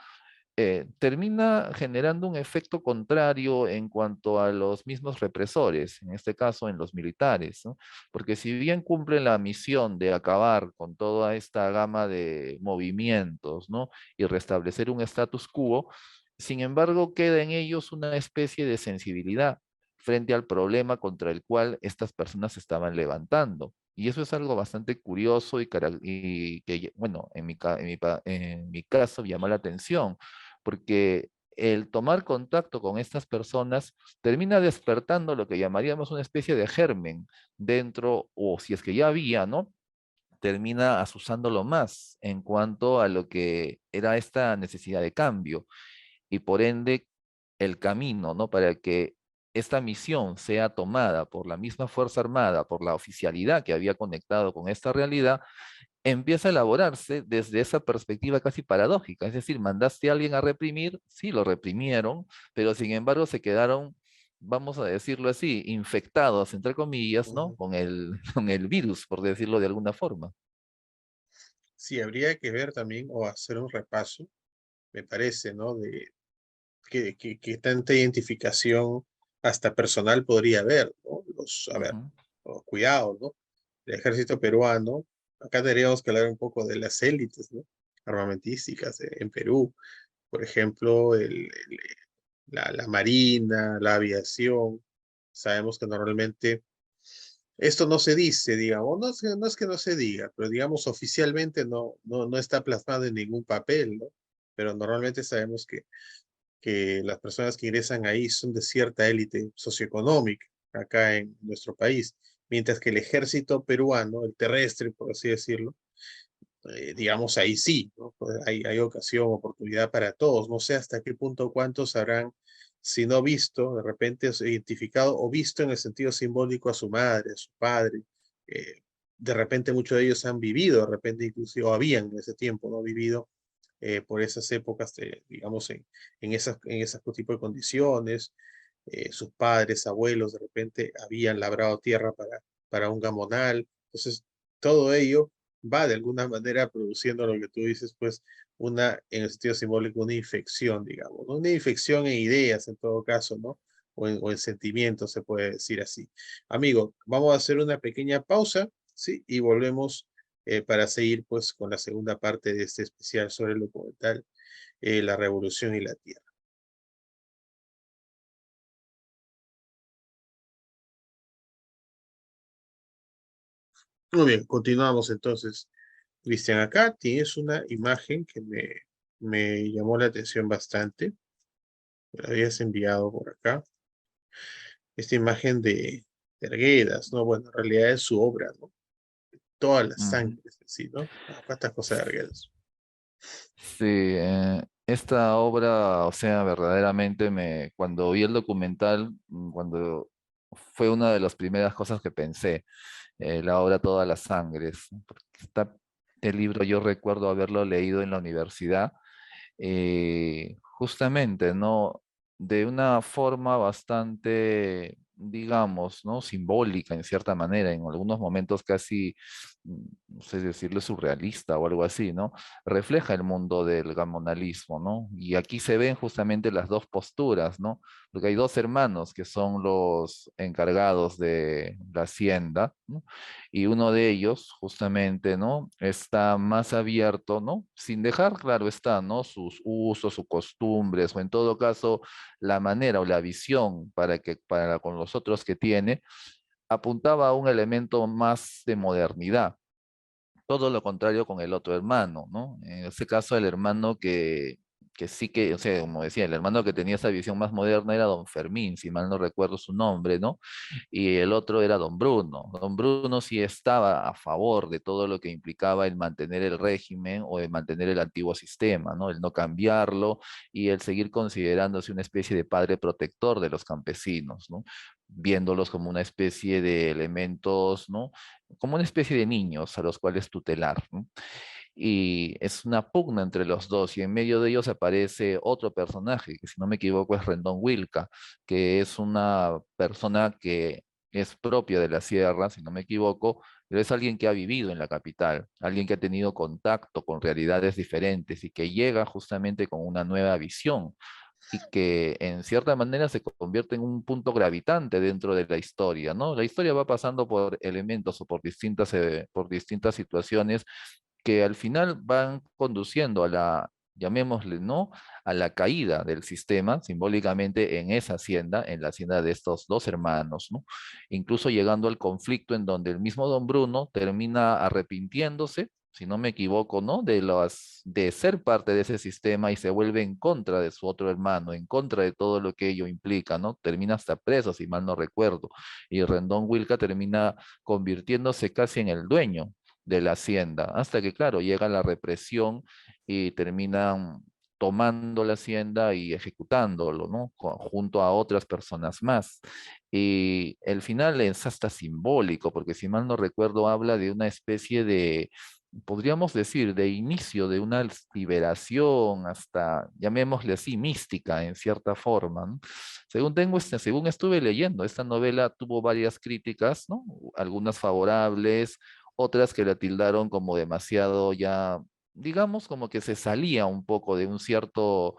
termina generando un efecto contrario en cuanto a los mismos represores, en este caso en los militares, ¿no? Porque si bien cumplen la misión de acabar con toda esta gama de movimientos, ¿no? Y restablecer un status quo, sin embargo queda en ellos una especie de sensibilidad frente al problema contra el cual estas personas se estaban levantando. Y eso es algo bastante curioso y que, bueno, en mi caso llama la atención, porque el tomar contacto con estas personas termina despertando lo que llamaríamos una especie de germen dentro, o si es que ya había, ¿no? Termina asusándolo más en cuanto a lo que era esta necesidad de cambio y por ende el camino, ¿no? Para que esta misión sea tomada por la misma Fuerza Armada, por la oficialidad que había conectado con esta realidad, empieza a elaborarse desde esa perspectiva casi paradójica. Es decir, mandaste a alguien a reprimir, sí, lo reprimieron, pero sin embargo se quedaron, vamos a decirlo así, infectados, entre comillas, ¿no? Ujú. Con el virus, por decirlo de alguna forma. Sí, habría que ver también o hacer un repaso, me parece, ¿no? De que tanta identificación hasta personal podría haber, ¿no? A ver, Ujú, cuidado, ¿no? El ejército peruano, acá tendríamos que hablar un poco de las élites, ¿no? Armamentísticas en Perú, por ejemplo, la marina, la aviación. Sabemos que normalmente esto no se dice, digamos, no es que no se diga, pero digamos oficialmente no está plasmado en ningún papel, ¿no? Pero normalmente sabemos que las personas que ingresan ahí son de cierta élite socioeconómica acá en nuestro país, mientras que el ejército peruano, el terrestre, por así decirlo, digamos ahí sí, ¿no? Pues hay ocasión, oportunidad para todos. No sé hasta qué punto cuántos habrán, si no visto, de repente identificado o visto en el sentido simbólico a su madre, a su padre. eh, de repente muchos de ellos han vivido, de repente inclusive, o habían en ese tiempo, ¿no? Vivido por esas épocas, digamos, en esas tipo de condiciones. Sus padres, abuelos, de repente habían labrado tierra para un gamonal. Entonces, todo ello va de alguna manera produciendo lo que tú dices, pues, en el sentido simbólico, una infección, digamos, ¿no? Una infección en ideas, en todo caso, ¿no? O en sentimientos, se puede decir así. Amigo, vamos a hacer una pequeña pausa, ¿sí? Y volvemos para seguir, pues, con la segunda parte de este especial sobre el documental, La Revolución y la Tierra. Muy bien, continuamos entonces. Cristian, acá tienes una imagen que me llamó la atención bastante. Me la habías enviado por acá. Esta imagen de Arguedas, ¿no? Bueno, en realidad es su obra, ¿no? Todas las Ujú. sangres, así, ¿no? ¿Cuántas cosas de Arguedas? Sí, esta obra, o sea, verdaderamente cuando vi el documental, cuando fue una de las primeras cosas que pensé, la obra Todas las Sangres, ¿no? Porque el libro yo recuerdo haberlo leído en la universidad, justamente, ¿no? De una forma bastante, digamos, ¿no? Simbólica en cierta manera, en algunos momentos casi, no sé decirlo, surrealista o algo así, ¿no? Refleja el mundo del gamonalismo, ¿no? Y aquí se ven justamente las dos posturas, ¿no? Porque hay dos hermanos que son los encargados de la hacienda, ¿no? Y uno de ellos, justamente, ¿no? Está más abierto, ¿no? Sin dejar, claro está, ¿no? Sus usos, sus costumbres, o en todo caso, la manera o la visión para con los otros que tiene, apuntaba a un elemento más de modernidad. Todo lo contrario con el otro hermano, ¿no? En este caso, el hermano que sí que, o sea, como decía, el hermano que tenía esa visión más moderna era don Fermín, si mal no recuerdo su nombre, ¿no? Y el otro era don Bruno. Don Bruno sí estaba a favor de todo lo que implicaba el mantener el régimen o el mantener el antiguo sistema, ¿no? El no cambiarlo y el seguir considerándose una especie de padre protector de los campesinos, ¿no? Viéndolos como una especie de elementos, ¿no? Como una especie de niños a los cuales tutelar, ¿no? Y es una pugna entre los dos, y en medio de ellos aparece otro personaje, que si no me equivoco es Rendón Wilca, que es una persona que es propia de la sierra, si no me equivoco, pero es alguien que ha vivido en la capital, alguien que ha tenido contacto con realidades diferentes y que llega justamente con una nueva visión y que en cierta manera se convierte en un punto gravitante dentro de la historia, ¿no? La historia va pasando por elementos o por distintas situaciones que al final van conduciendo a la, llamémosle, ¿no? A la caída del sistema, simbólicamente en esa hacienda, en la hacienda de estos dos hermanos, ¿no? Incluso llegando al conflicto en donde el mismo don Bruno termina arrepintiéndose, si no me equivoco, ¿no? De ser parte de ese sistema y se vuelve en contra de su otro hermano, en contra de todo lo que ello implica, ¿no? Termina hasta preso, si mal no recuerdo. Y Rendón Wilca termina convirtiéndose casi en el dueño de la hacienda, hasta que, claro, llega la represión y terminan tomando la hacienda y ejecutándolo, ¿no? Junto a otras personas más. Y el final es hasta simbólico, porque si mal no recuerdo, habla de una especie de, podríamos decir, de inicio de una liberación, hasta, llamémosle así, mística en cierta forma, ¿no? Según estuve leyendo, esta novela tuvo varias críticas, ¿no? Algunas favorables, otras que la tildaron como demasiado ya, digamos, como que se salía un poco de un cierto,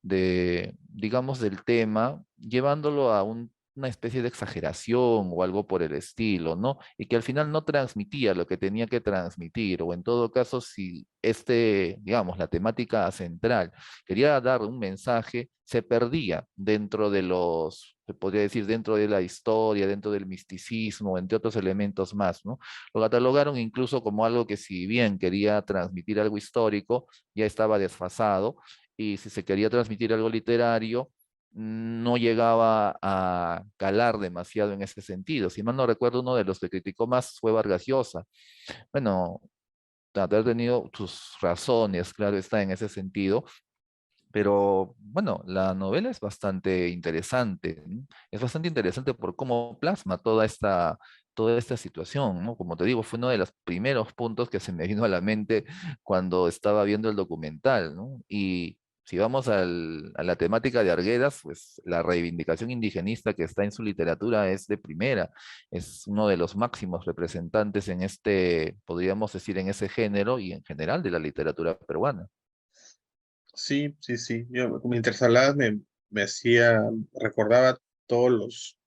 digamos, del tema, llevándolo a una especie de exageración o algo por el estilo, ¿no? Y que al final no transmitía lo que tenía que transmitir, o en todo caso, si digamos, la temática central quería dar un mensaje, se perdía dentro de se podría decir, dentro de la historia, dentro del misticismo, entre otros elementos más, ¿no? Lo catalogaron incluso como algo que si bien quería transmitir algo histórico, ya estaba desfasado, y si se quería transmitir algo literario, no llegaba a calar demasiado en ese sentido. Si mal no recuerdo, uno de los que criticó más fue Vargas Llosa. Bueno, haber tenido sus razones, claro está, en ese sentido, pero bueno, la novela es bastante interesante, ¿no? Es bastante interesante por cómo plasma toda esta situación, ¿no? Como te digo, fue uno de los primeros puntos que se me vino a la mente cuando estaba viendo el documental, ¿no? Y si vamos a la temática de Arguedas, pues la reivindicación indigenista que está en su literatura es de primera, es uno de los máximos representantes en podríamos decir, en ese género y en general de la literatura peruana. Sí, sí, sí. Yo, como Intercaladas me hacía, recordaba todos los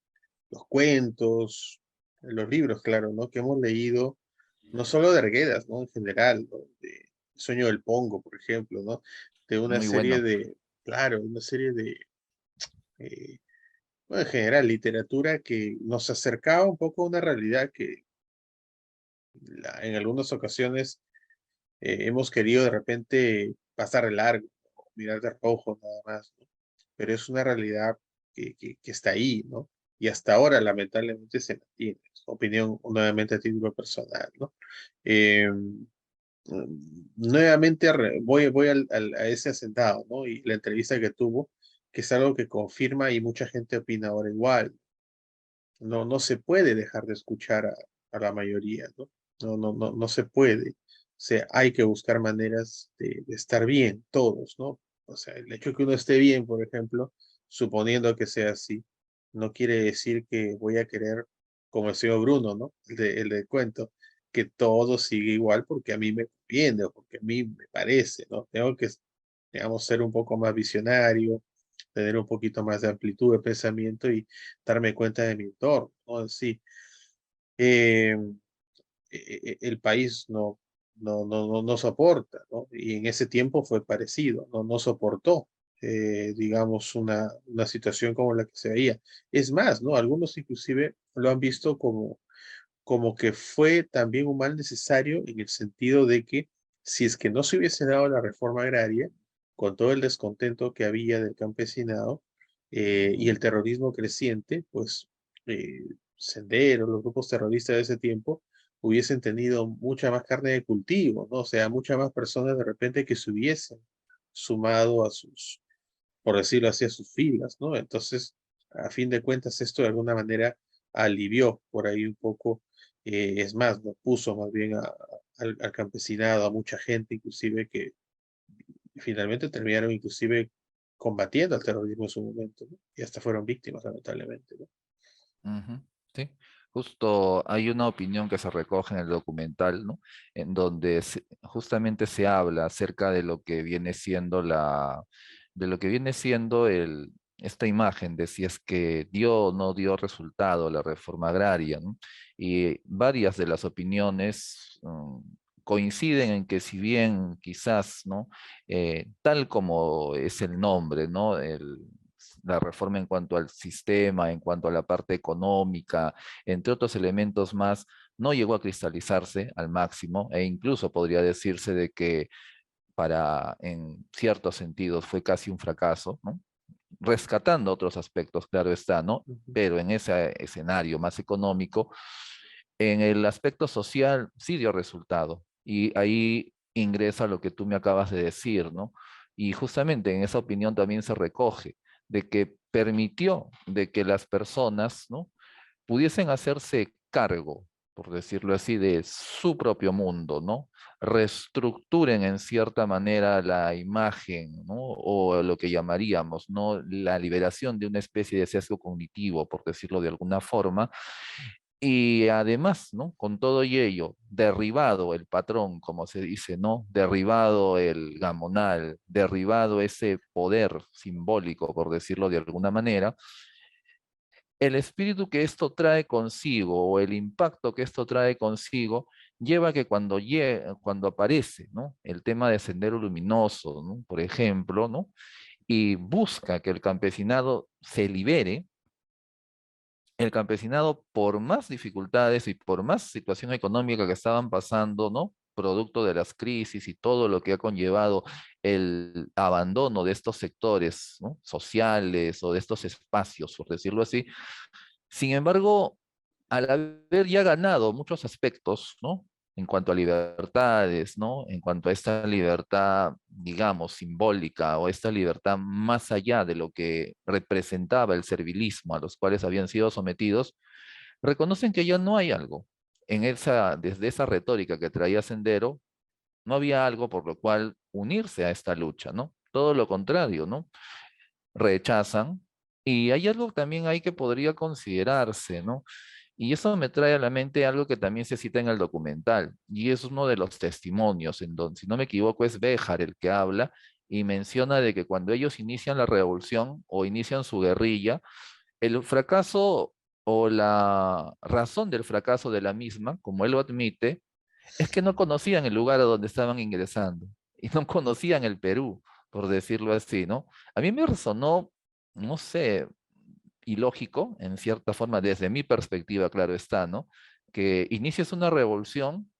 cuentos, los libros, claro, ¿no? Que hemos leído, no solo de Arguedas, ¿no? En general, ¿no? De Sueño del Pongo, por ejemplo, ¿no? De una Muy serie bueno. claro, una serie eh, bueno, en general, literatura que nos acercaba un poco a una realidad En algunas ocasiones hemos querido de repente pasar de largo, mirar de rojo nada más, ¿no? Pero es una realidad que está ahí, ¿no? Y hasta ahora lamentablemente se mantiene. Es opinión nuevamente a título personal, ¿no? Eh, Nuevamente voy a ese asentado, ¿no? Y la entrevista que tuvo, que es algo que confirma y mucha gente opina ahora igual. No, no se puede dejar de escuchar a la mayoría, ¿no? No se puede. O sea, hay que buscar maneras de estar bien, todos, ¿no? O sea, el hecho de que uno esté bien, por ejemplo, suponiendo que sea así, no quiere decir que voy a querer, como el señor Bruno, ¿no? El del cuento, que todo siga igual porque a mí me conviene o porque a mí me parece, ¿no? Tengo que, digamos, ser un poco más visionario, tener un poquito más de amplitud de pensamiento y darme cuenta de mi entorno, ¿no? En sí, eh, el país no soporta, ¿no? Y en ese tiempo fue parecido, no soportó, digamos, una situación como la que se veía. Es más, ¿no? Algunos inclusive lo han visto como que fue también un mal necesario en el sentido de que si es que no se hubiese dado la reforma agraria, con todo el descontento que había del campesinado y el terrorismo creciente, pues Sendero, los grupos terroristas de ese tiempo, hubiesen tenido mucha más carne de cultivo, ¿no? O sea, muchas más personas de repente que se hubiesen sumado a sus, por decirlo así, a sus filas, ¿no? Entonces, a fin de cuentas, esto de alguna manera alivió por ahí un poco, es más, lo puso más bien al campesinado, a mucha gente, inclusive, que finalmente terminaron inclusive combatiendo al terrorismo en su momento, ¿no? Y hasta fueron víctimas, lamentablemente, ¿no? Ujú, sí, justo hay una opinión que se recoge en el documental, ¿no? En donde justamente se habla acerca de lo que viene siendo de lo que viene siendo esta imagen de si es que dio o no dio resultado la reforma agraria, ¿no? Y varias de las opiniones coinciden en que si bien quizás, ¿no? Tal como es el nombre, ¿no? La reforma en cuanto al sistema, en cuanto a la parte económica, entre otros elementos más, no llegó a cristalizarse al máximo e incluso podría decirse de que en ciertos sentidos fue casi un fracaso, ¿no? Rescatando otros aspectos, claro está, ¿no? Ujú, Pero en ese escenario más económico, en el aspecto social sí dio resultado y ahí ingresa lo que tú me acabas de decir, ¿no? Y justamente en esa opinión también se recoge de que permitió de que las personas, ¿no? pudiesen hacerse cargo, por decirlo así, de su propio mundo, ¿no? Reestructuren en cierta manera la imagen, ¿no? O lo que llamaríamos, ¿no? La liberación de una especie de sesgo cognitivo, por decirlo de alguna forma, y además, ¿no? Con todo y ello, derribado el patrón, como se dice, ¿no? Derribado el gamonal, derribado ese poder simbólico, por decirlo de alguna manera, el espíritu que esto trae consigo o el impacto que esto trae consigo lleva a que cuando aparece, ¿no? El tema de Sendero Luminoso, ¿no? Por ejemplo, ¿no? Y busca que el campesinado se libere, el campesinado, por más dificultades y por más situación económica que estaban pasando, ¿no? Producto de las crisis y todo lo que ha conllevado el abandono de estos sectores, ¿no? sociales o de estos espacios, por decirlo así. Sin embargo, al haber ya ganado muchos aspectos, ¿no? En cuanto a libertades, ¿no? En cuanto a esta libertad, digamos, simbólica o esta libertad más allá de lo que representaba el servilismo a los cuales habían sido sometidos, reconocen que ya no hay algo. Desde esa retórica que traía Sendero, no había algo por lo cual unirse a esta lucha, ¿no? Todo lo contrario, ¿no? Rechazan. Y hay algo también ahí que podría considerarse, ¿no? Y eso me trae a la mente algo que también se cita en el documental, y es uno de los testimonios, en donde, si no me equivoco, es Béjar el que habla y menciona de que cuando ellos inician la revolución o inician su guerrilla, el fracaso o la razón del fracaso de la misma, como él lo admite, es que no conocían el lugar a donde estaban ingresando y no conocían el Perú, por decirlo así, ¿no? A mí me resonó, no sé, ilógico, en cierta forma, desde mi perspectiva, claro está, ¿no? que inicies una revolución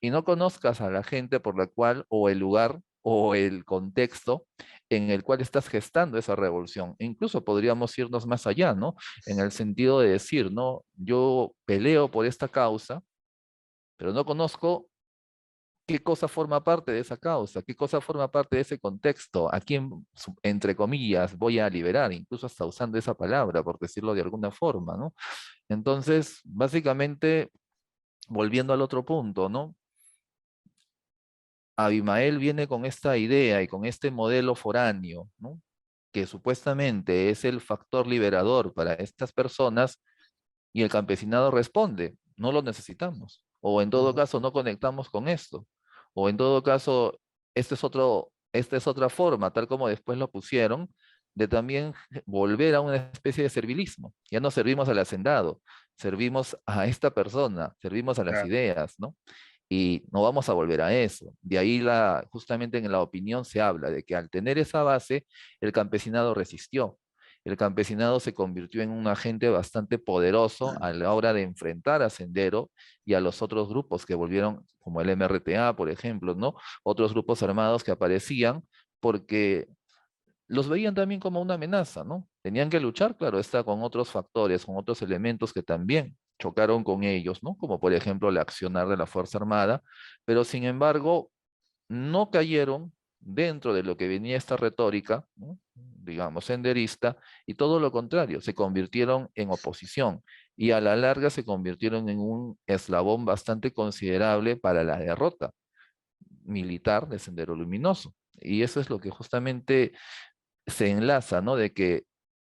y no conozcas a la gente por la cual, o el lugar, o el contexto en el cual estás gestando esa revolución. E incluso podríamos irnos más allá, ¿no? En el sentido de decir, ¿no? Yo peleo por esta causa, pero no conozco qué cosa forma parte de esa causa, qué cosa forma parte de ese contexto, a quién, entre comillas, voy a liberar, incluso hasta usando esa palabra, por decirlo de alguna forma, ¿no? Entonces, básicamente, volviendo al otro punto, ¿no? Abimael viene con esta idea y con este modelo foráneo, ¿no? Que supuestamente es el factor liberador para estas personas, y el campesinado responde, no lo necesitamos, o en todo Ujú. caso no conectamos con esto, o en todo caso, esta es otra forma, tal como después lo pusieron, de también volver a una especie de servilismo. Ya no servimos al hacendado, servimos a esta persona, servimos a las Claro. ideas, ¿no? Y no vamos a volver a eso. De ahí justamente en la opinión se habla de que al tener esa base, el campesinado resistió. El campesinado se convirtió en un agente bastante poderoso a la hora de enfrentar a Sendero y a los otros grupos que volvieron, como el MRTA, por ejemplo, ¿no? Otros grupos armados que aparecían porque los veían también como una amenaza, ¿no? Tenían que luchar, claro, está con otros factores, con otros elementos que también chocaron con ellos, ¿no? Como por ejemplo el accionar de la Fuerza Armada, pero sin embargo no cayeron dentro de lo que venía esta retórica, ¿no? Digamos, senderista, y todo lo contrario, se convirtieron en oposición y a la larga se convirtieron en un eslabón bastante considerable para la derrota militar de Sendero Luminoso. Y eso es lo que justamente se enlaza, ¿no? De que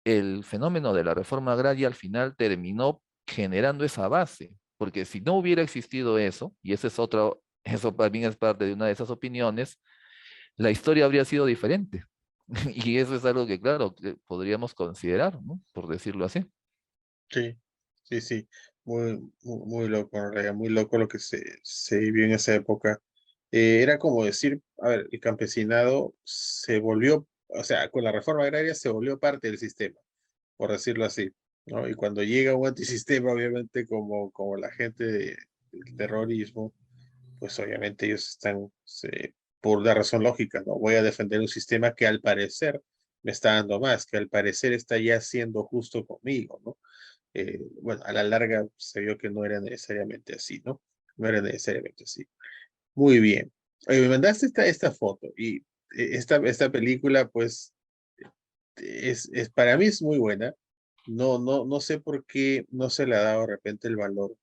el fenómeno de la reforma agraria al final terminó generando esa base, porque si no hubiera existido eso, y ese es otro, eso también es parte de una de esas opiniones, la historia habría sido diferente. Y eso es algo que, claro, que podríamos considerar, ¿no? Por decirlo así. Sí, sí, sí. Muy loco, en realidad, muy loco lo que se vivió en esa época. Era como decir, a ver, el campesinado se volvió, o sea, con la reforma agraria se volvió parte del sistema, por decirlo así, ¿no? Y cuando llega un antisistema, obviamente, como la gente del terrorismo, pues obviamente ellos están, por la razón lógica, ¿no? Voy a defender un sistema que al parecer me está dando más, que al parecer está ya siendo justo conmigo, ¿no? Bueno, a la larga se vio que no era necesariamente así, ¿no? No era necesariamente así. Muy bien. Oye, me mandaste esta foto y esta película, pues, para mí es muy buena. No sé por qué no se le ha dado de repente el valor,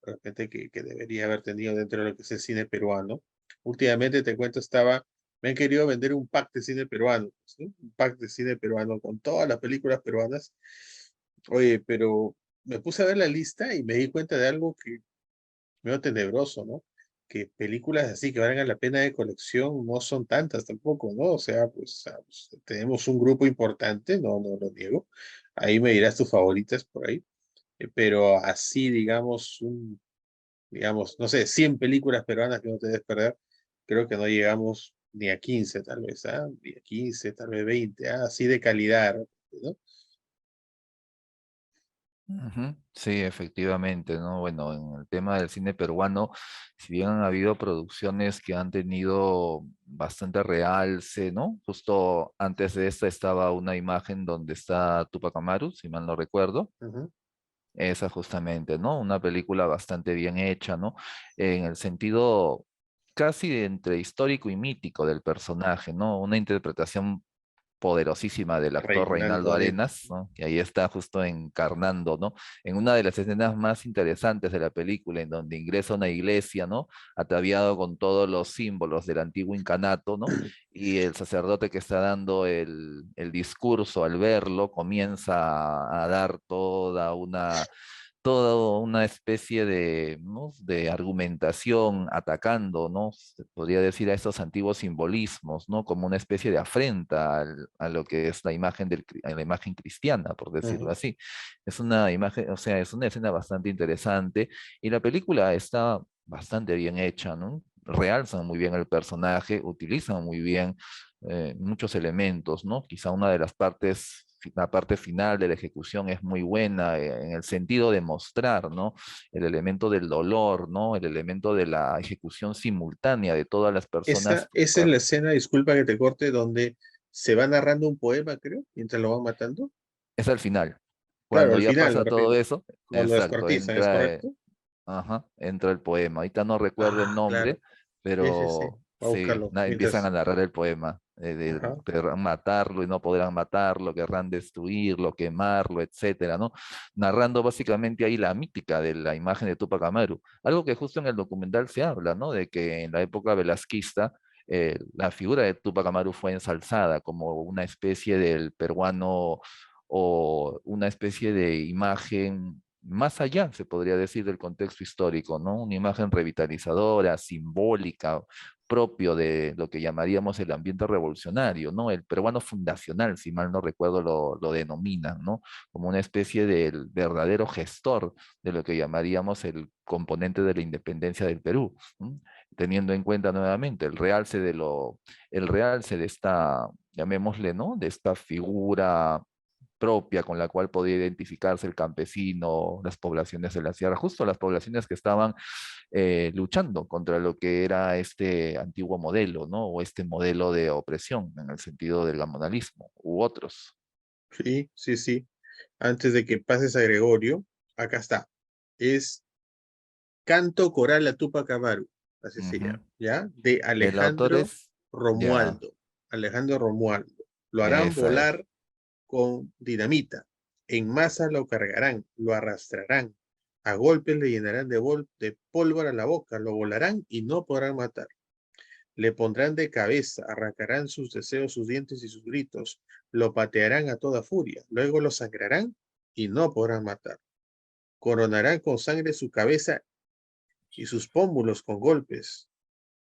de repente que debería haber tenido dentro de lo que es el cine peruano. Últimamente, te cuento, me han querido vender un pack de cine peruano, pues, ¿no? Un pack de cine peruano con todas las películas peruanas. Oye, pero me puse a ver la lista y me di cuenta de algo que medio tenebroso, ¿no? Que películas así que valgan la pena de colección no son tantas tampoco, ¿no? O sea, pues, tenemos un grupo importante, no lo niego. Ahí me dirás tus favoritas por ahí. Pero así, digamos, no sé, 100 películas peruanas que no te debes perder, creo que no llegamos ni a 15 tal vez, ¿ah? Ni a 15 tal vez 20, ¿ah? Así de calidad, ¿no? Ujú. Sí, efectivamente, ¿no? Bueno, en el tema del cine peruano, si bien han habido producciones que han tenido bastante realce, ¿no? Justo antes de esta estaba una imagen donde está Tupac Amaru, si mal no recuerdo. Ujú, Esa justamente, ¿no? Una película bastante bien hecha, ¿no? En el sentido casi entre histórico y mítico del personaje, ¿no? Una interpretación poderosísima del actor Reinaldo Reinaldo Arenas. Arenas, ¿no? Que ahí está justo encarnando, ¿no? En una de las escenas más interesantes de la película, en donde ingresa a una iglesia, ¿no? Ataviado con todos los símbolos del antiguo incanato, ¿no? Y el sacerdote que está dando el discurso al verlo comienza a dar toda una especie de, ¿no? de argumentación atacando, ¿no? Se podría decir a estos antiguos simbolismos, ¿no? Como una especie de afrenta a lo que es la imagen a la imagen cristiana, por decirlo Ujú, así. Es una imagen, o sea, es una escena bastante interesante y la película está bastante bien hecha, ¿no? Realzan muy bien el personaje, utilizan muy bien muchos elementos, ¿no? Quizá una de las partes la parte final de la ejecución es muy buena en el sentido de mostrar, ¿no? El elemento del dolor, ¿no? El elemento de la ejecución simultánea de todas las personas. Esa es la escena, disculpa que te corte, donde se va narrando un poema, creo, mientras lo van matando. Es al final. Claro, Cuando al ya final me pasa todo refiero, eso, cuando lo exacto, descuartizan, ¿es entra, correcto? ajá, entra el poema. Ahorita no recuerdo el Ah, nombre, claro. Sí, sí, sí. pero Va a sí, buscarlo. empiezan a Mientras. narrar el poema. Ajá. Querrán matarlo y no podrán matarlo, querrán destruirlo, quemarlo, etcétera, ¿no? Narrando básicamente ahí la mítica de la imagen de Tupac Amaru. Algo que justo en el documental se habla, ¿no? De que en la época velasquista la figura de Tupac Amaru fue ensalzada como una especie del peruano o una especie de imagen más allá, se podría decir, del contexto histórico, ¿no? Una imagen revitalizadora, simbólica, propio de lo que llamaríamos el ambiente revolucionario, ¿no? El peruano fundacional, si mal no recuerdo, lo denominan, ¿no? Como una especie del verdadero gestor de lo que llamaríamos el componente de la independencia del Perú, ¿no? Teniendo en cuenta nuevamente el realce de esta, llamémosle, ¿no? De esta figura propia con la cual podía identificarse el campesino, las poblaciones de la sierra, justo las poblaciones que estaban luchando contra lo que era este antiguo modelo, ¿no? O este modelo de opresión en el sentido del gamonalismo u otros. Sí, sí, sí. Antes de que pases a Gregorio, acá está. Es Canto Coral a Tupac Amaru, así se Ujú. llama, ¿ya? De El autor Alejandro es, ya, Romualdo. Alejandro Romualdo. Lo harán esa es, volar con dinamita. En masa lo cargarán, lo arrastrarán. A golpes le llenarán de pólvora la boca, lo volarán y no podrán matar. Le pondrán de cabeza, arrancarán sus deseos, sus dientes y sus gritos, lo patearán a toda furia, luego lo sangrarán y no podrán matar. Coronarán con sangre su cabeza y sus pómulos con golpes.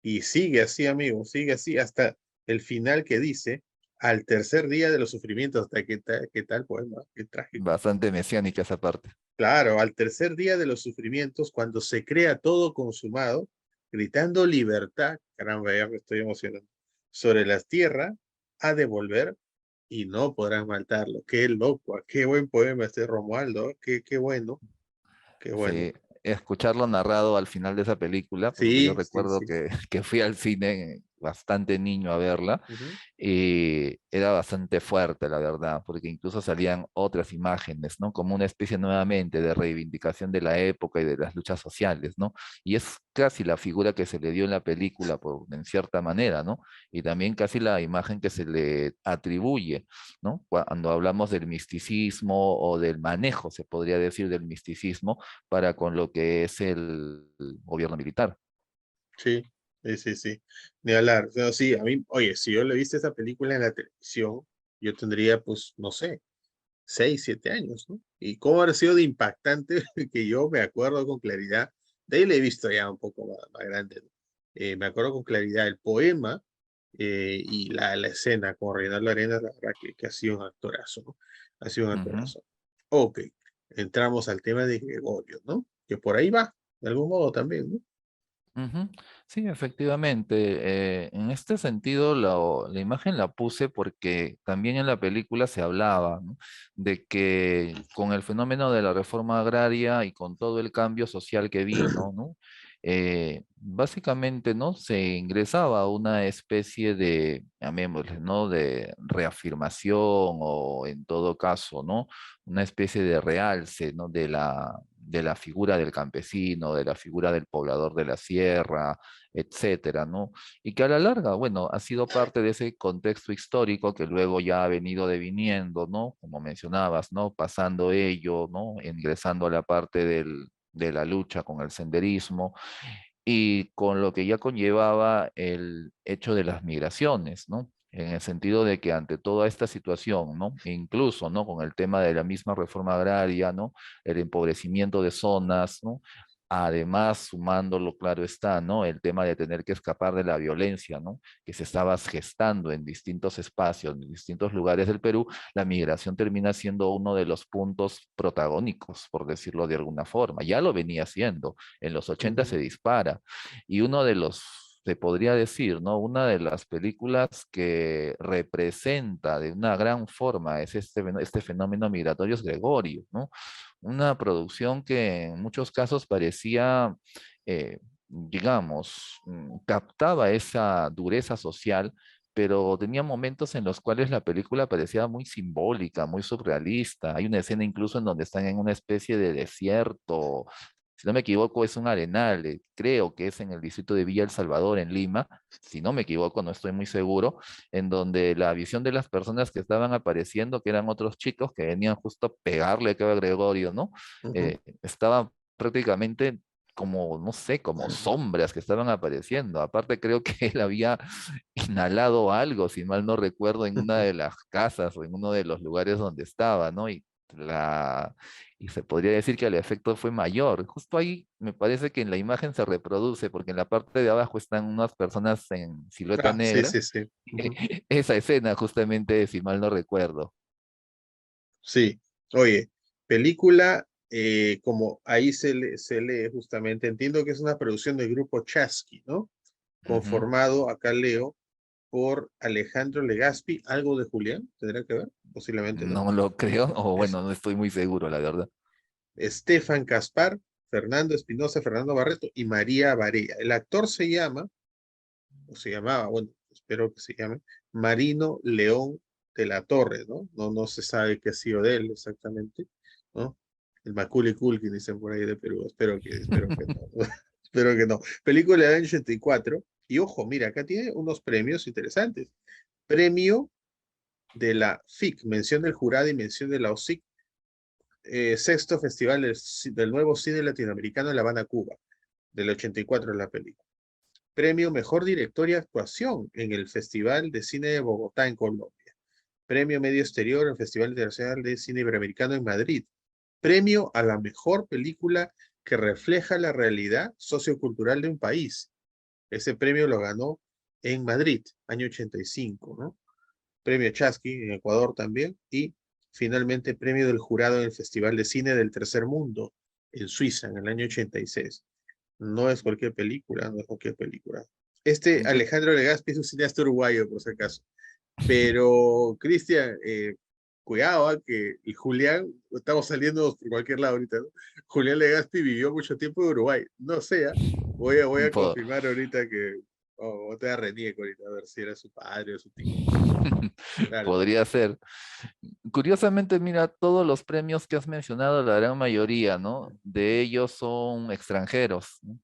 Y sigue así, amigo, sigue así hasta el final que dice, al tercer día de los sufrimientos, hasta qué tal poema, qué trágico. bastante mesiánica esa parte. Claro, al tercer día de los sufrimientos, cuando se crea todo consumado, gritando libertad, caramba, ya me estoy emocionando, sobre la tierra, ha de volver y no podrán matarlo. Qué loco, qué buen poema este Romualdo, qué bueno, qué bueno. Sí, escucharlo narrado al final de esa película, porque yo Sí, sí, recuerdo sí. que fui al cine bastante niño a verla, Ujú. y era bastante fuerte, la verdad, porque incluso salían otras imágenes, ¿no? Como una especie nuevamente de reivindicación de la época y de las luchas sociales, ¿no? Y es casi la figura que se le dio en la película, en cierta manera, ¿no? Y también casi la imagen que se le atribuye, ¿no? Cuando hablamos del misticismo o del manejo, se podría decir, del misticismo para con lo que es el gobierno militar. Sí, sí, sí, sí. Ni hablar. No, sí, a mí, oye, si yo le viste esa película en la televisión, yo tendría, pues, no sé, 6, 7 años, ¿no? Y cómo ha sido de impactante que yo me acuerdo con claridad, de ahí le he visto ya un poco más grande, ¿no? Me acuerdo con claridad el poema y la escena con Reinaldo Arenas, la verdad que ha sido un actorazo, ¿no? Ha sido un Ujú, actorazo. Ok, entramos al tema de Gregorio, ¿no? Que por ahí va, de algún modo también, ¿no? ujú. Sí, efectivamente. En este sentido, la imagen la puse porque también en la película se hablaba, ¿no? De que con el fenómeno de la reforma agraria y con todo el cambio social que vino, ¿no? Básicamente, ¿no? Se ingresaba a una especie de, llamémosle, ¿no? De reafirmación o en todo caso, ¿no? Una especie de realce, ¿no? De la figura del campesino, de la figura del poblador de la sierra, etcétera, ¿no? Y que a la larga, bueno, ha sido parte de ese contexto histórico que luego ya ha venido deviniendo, ¿no? Como mencionabas, ¿no? Pasando ello, ¿no? Ingresando a la parte de la lucha con el senderismo y con lo que ya conllevaba el hecho de las migraciones, ¿no? En el sentido de que ante toda esta situación, ¿no? E incluso, ¿no? Con el tema de la misma reforma agraria, ¿no? El empobrecimiento de zonas, ¿no? Además, sumándolo, claro está, ¿no? El tema de tener que escapar de la violencia, ¿no? Que se estaba gestando en distintos espacios, en distintos lugares del Perú, la migración termina siendo uno de los puntos protagónicos, por decirlo de alguna forma. Ya lo venía haciendo. En los 80 Ujú. se dispara. Y uno de los se podría decir, ¿no? Una de las películas que representa de una gran forma es este fenómeno migratorio es Gregorio, ¿no? Una producción que en muchos casos parecía, digamos, captaba esa dureza social, pero tenía momentos en los cuales la película parecía muy simbólica, muy surrealista. Hay una escena incluso en donde están en una especie de desierto, si no me equivoco, es un arenal, creo que es en el distrito de Villa El Salvador, en Lima, si no me equivoco, no estoy muy seguro, en donde la visión de las personas que estaban apareciendo, que eran otros chicos que venían justo a pegarle que a Gregorio, ¿no? Ujú. Estaba prácticamente como, no sé, como sombras que estaban apareciendo. Aparte, creo que él había inhalado algo, si mal no recuerdo, en una de las casas o en uno de los lugares donde estaba, ¿no? Y se podría decir que el efecto fue mayor. Justo ahí me parece que en la imagen se reproduce, porque en la parte de abajo están unas personas en silueta Ah, sí, negra. sí, sí. Ujú. Esa escena, justamente, si mal no recuerdo. Sí. Oye, película, como ahí se lee justamente, entiendo que es una producción del grupo Chasqui, ¿no? Ujú. Conformado, acá leo, por Alejandro Legaspi, algo de Julián, ¿tendrá que ver? Posiblemente, ¿no? No lo creo, o Es, bueno, no estoy muy seguro, la verdad. Estefan Caspar, Fernando Espinosa, Fernando Barreto y María Barea. El actor se llama, o se llamaba, bueno, espero que se llame, Marino León de la Torre, ¿no? No se sabe qué ha sido de él exactamente, ¿no? El Macaulay Culkin dicen por ahí de Perú, espero que no, espero que no. Película del año 84, y ojo, mira, acá tiene unos premios interesantes. Premio de la FIC, mención del jurado y mención de la OSIC, sexto festival del nuevo cine latinoamericano en La Habana, Cuba, del 84 en la película. Premio Mejor Director y Actuación en el Festival de Cine de Bogotá, en Colombia. Premio Medio Exterior en el Festival Internacional de Cine Iberoamericano en Madrid. Premio a la mejor película que refleja la realidad sociocultural de un país. Ese premio lo ganó en Madrid, año 85, ¿no? Premio Chasqui en Ecuador también, y finalmente premio del jurado en el Festival de Cine del Tercer Mundo en Suiza en el año 86. No es cualquier película, no es cualquier película. Este Yo- Alejandro Legaspi es un cineasta uruguayo, por si acaso. Pero, Cristian, cuidado, que el Julián, estamos saliendo por cualquier lado ahorita, ¿no? Julián Legaspi vivió mucho tiempo en Uruguay. No sé, voy a po- confirmar ahorita que, o te da reniego ahorita, a ver si era su padre o su tío. Dale. Podría ser. Curiosamente, mira, todos los premios que has mencionado, la gran mayoría, ¿no? De ellos son extranjeros, ¿no?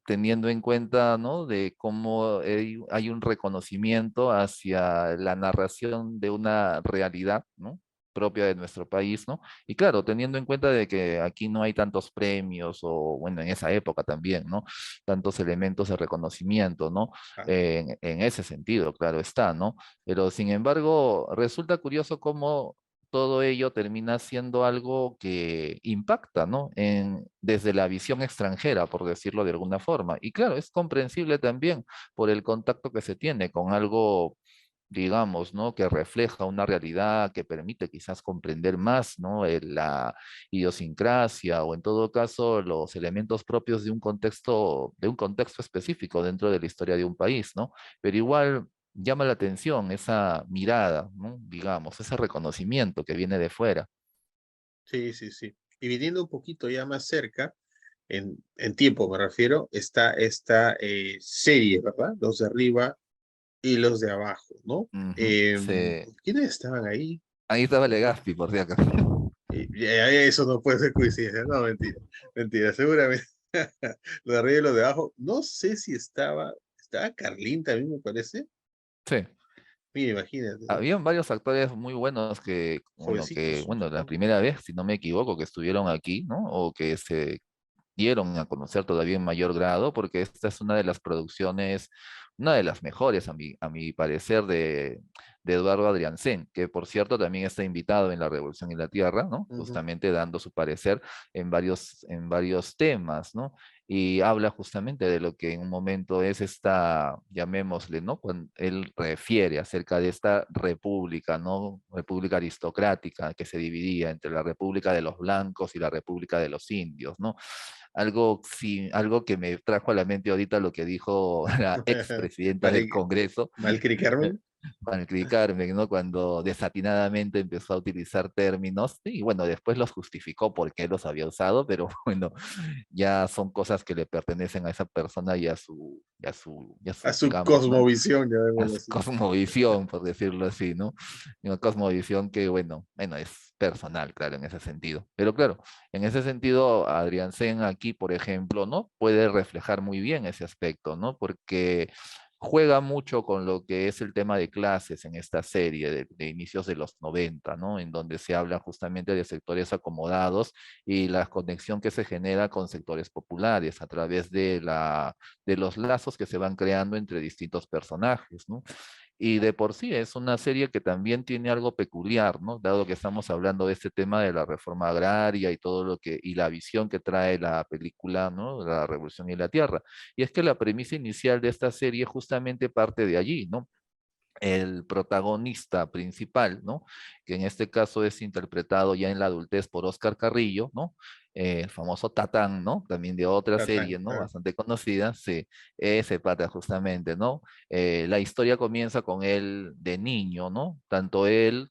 Teniendo en cuenta, ¿no? De cómo hay un reconocimiento hacia la narración de una realidad, ¿no? Propia de nuestro país, ¿no? Y claro, teniendo en cuenta de que aquí no hay tantos premios, o bueno, en esa época también, ¿no? Tantos elementos de reconocimiento, ¿no? Ah, En ese sentido, claro está, ¿no? Pero sin embargo, resulta curioso cómo todo ello termina siendo algo que impacta, ¿no? Desde la visión extranjera, por decirlo de alguna forma. Y claro, es comprensible también por el contacto que se tiene con algo, digamos, ¿no? Que refleja una realidad, que permite quizás comprender más, ¿no? La idiosincrasia o en todo caso los elementos propios de un contexto específico dentro de la historia de un país, ¿no? Pero igual llama la atención esa mirada, ¿no? Digamos, ese reconocimiento que viene de fuera. sí, sí, sí. Y viniendo un poquito ya más cerca, en tiempo me refiero, está esta serie, ¿verdad? Los de arriba y los de abajo, ¿no? Ujú. ¿Quiénes estaban ahí? Ahí estaba Legaspi, por si acaso. Eso no puede ser coincidencia, no, mentira, mentira, seguramente. Los de arriba y los de abajo, no sé si estaba Carlín también, me parece. Sí. Mira, imagínate, ¿no? Habían varios actores muy buenos Jovencitos. bueno, la primera vez, si no me equivoco, que estuvieron aquí, ¿no? O que se dieron a conocer todavía en mayor grado, porque esta es una de las producciones, una de las mejores, a mi parecer, de Eduardo Adriancén, que por cierto también está invitado en La Revolución y la Tierra, ¿no? Ujú. Justamente dando su parecer en varios temas, ¿no? Y habla justamente de lo que en un momento es esta, llamémosle, ¿no? Cuando él refiere acerca de esta república, ¿no? República aristocrática que se dividía entre la república de los blancos y la república de los indios, ¿no? algo, sí, algo que me trajo a la mente ahorita lo que dijo la expresidenta del Mari- Congreso, Malcri Carmen. Malcri Carmen, ¿no? Cuando desatinadamente empezó a utilizar términos, y bueno, después los justificó por qué los había usado, pero bueno, ya son cosas que le pertenecen a esa persona A su digamos, ¿no? cosmovisión, A llamémoslo su así. cosmovisión, por decirlo así, ¿no? Una cosmovisión que, bueno, es personal, claro, en ese sentido. Pero claro, en ese sentido, Adrián Sen aquí, por ejemplo, ¿no? Puede reflejar muy bien ese aspecto, ¿no? Porque juega mucho con lo que es el tema de clases en esta serie de inicios de los 90, ¿no? En donde se habla justamente de sectores acomodados y la conexión que se genera con sectores populares a través de los lazos que se van creando entre distintos personajes, ¿no? Y de por sí es una serie que también tiene algo peculiar, ¿no? Dado que estamos hablando de este tema de la reforma agraria y todo lo que, y la visión que trae la película, ¿no? La Revolución y la Tierra. Y es que la premisa inicial de esta serie justamente parte de allí, ¿no? El protagonista principal, ¿no? Que en este caso es interpretado ya en la adultez por Oscar Carrillo, ¿no? El famoso Tatán, ¿no? También de otra serie, Tatán, ¿no? claro. Bastante conocida, sí, ese pata justamente, ¿no? La historia comienza con él de niño, ¿no? Tanto él,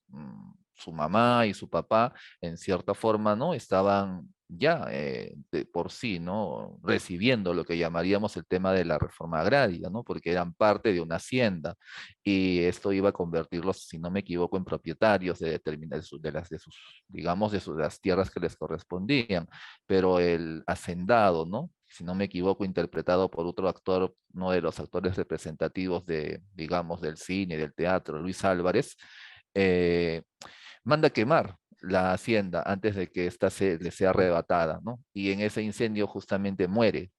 su mamá y su papá, en cierta forma, ¿no? Estaban ya de por sí, ¿no? Recibiendo lo que llamaríamos el tema de la reforma agraria, ¿no? Porque eran parte de una hacienda y esto iba a convertirlos, si no me equivoco, en propietarios de determinadas de sus, digamos, de las tierras que les correspondían. Pero el hacendado, ¿no? Si no me equivoco, interpretado por otro actor, uno de los actores representativos de, digamos, del cine, del teatro, Luis Álvarez, eh, manda quemar la hacienda antes de que ésta le sea arrebatada, ¿no? Y en ese incendio justamente muere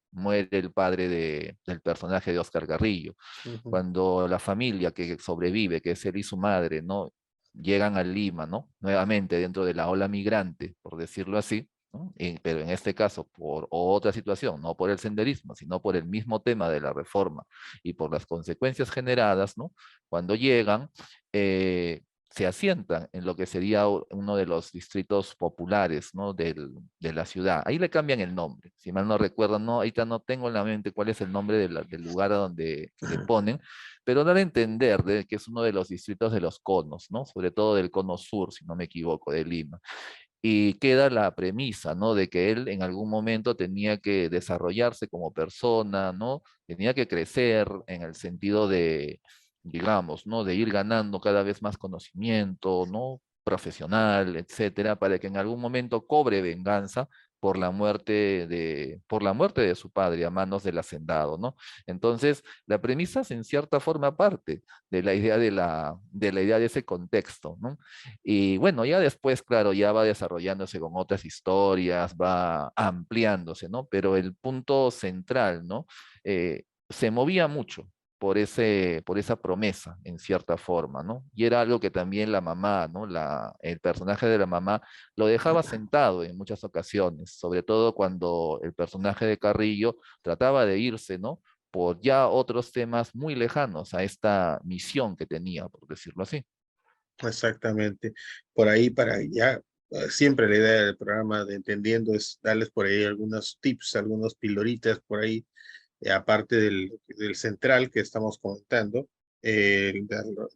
el padre del personaje de Oscar Garrillo. Ujú. Cuando la familia que sobrevive, que es él y su madre, ¿no? Llegan a Lima, ¿no? Nuevamente dentro de la ola migrante, por decirlo así, ¿no? Pero en este caso por otra situación, no por el senderismo, sino por el mismo tema de la reforma y por las consecuencias generadas, ¿no? Cuando llegan, se asientan en lo que sería uno de los distritos populares, ¿no? De la ciudad. Ahí le cambian el nombre, si mal no recuerdo, no, ahorita no tengo en la mente cuál es el nombre del lugar a donde le ponen, pero dar a entender de que es uno de los distritos de los conos, ¿no? Sobre todo del cono sur, si no me equivoco, de Lima. Y queda la premisa, ¿no? De que él en algún momento tenía que desarrollarse como persona, ¿no? Tenía que crecer en el sentido de, digamos, ¿no? De ir ganando cada vez más conocimiento, ¿no? Profesional, etcétera, para que en algún momento cobre venganza por la muerte de su padre a manos del hacendado, ¿no? Entonces, la premisa es en cierta forma parte de la idea de la idea de ese contexto, ¿no? Y bueno, ya después, claro, ya va desarrollándose con otras historias, va ampliándose, ¿no? Pero el punto central, ¿no? Se movía mucho por esa promesa, en cierta forma, ¿no? Y era algo que también la mamá, ¿no? El personaje de la mamá lo dejaba sentado en muchas ocasiones, sobre todo cuando el personaje de Carrillo trataba de irse, ¿no? Por ya otros temas muy lejanos a esta misión que tenía, por decirlo así. Exactamente. Por ahí para ya, siempre la idea del programa de Entendiendo es darles por ahí algunos tips, algunos pildoritas por ahí, aparte del central que estamos comentando, de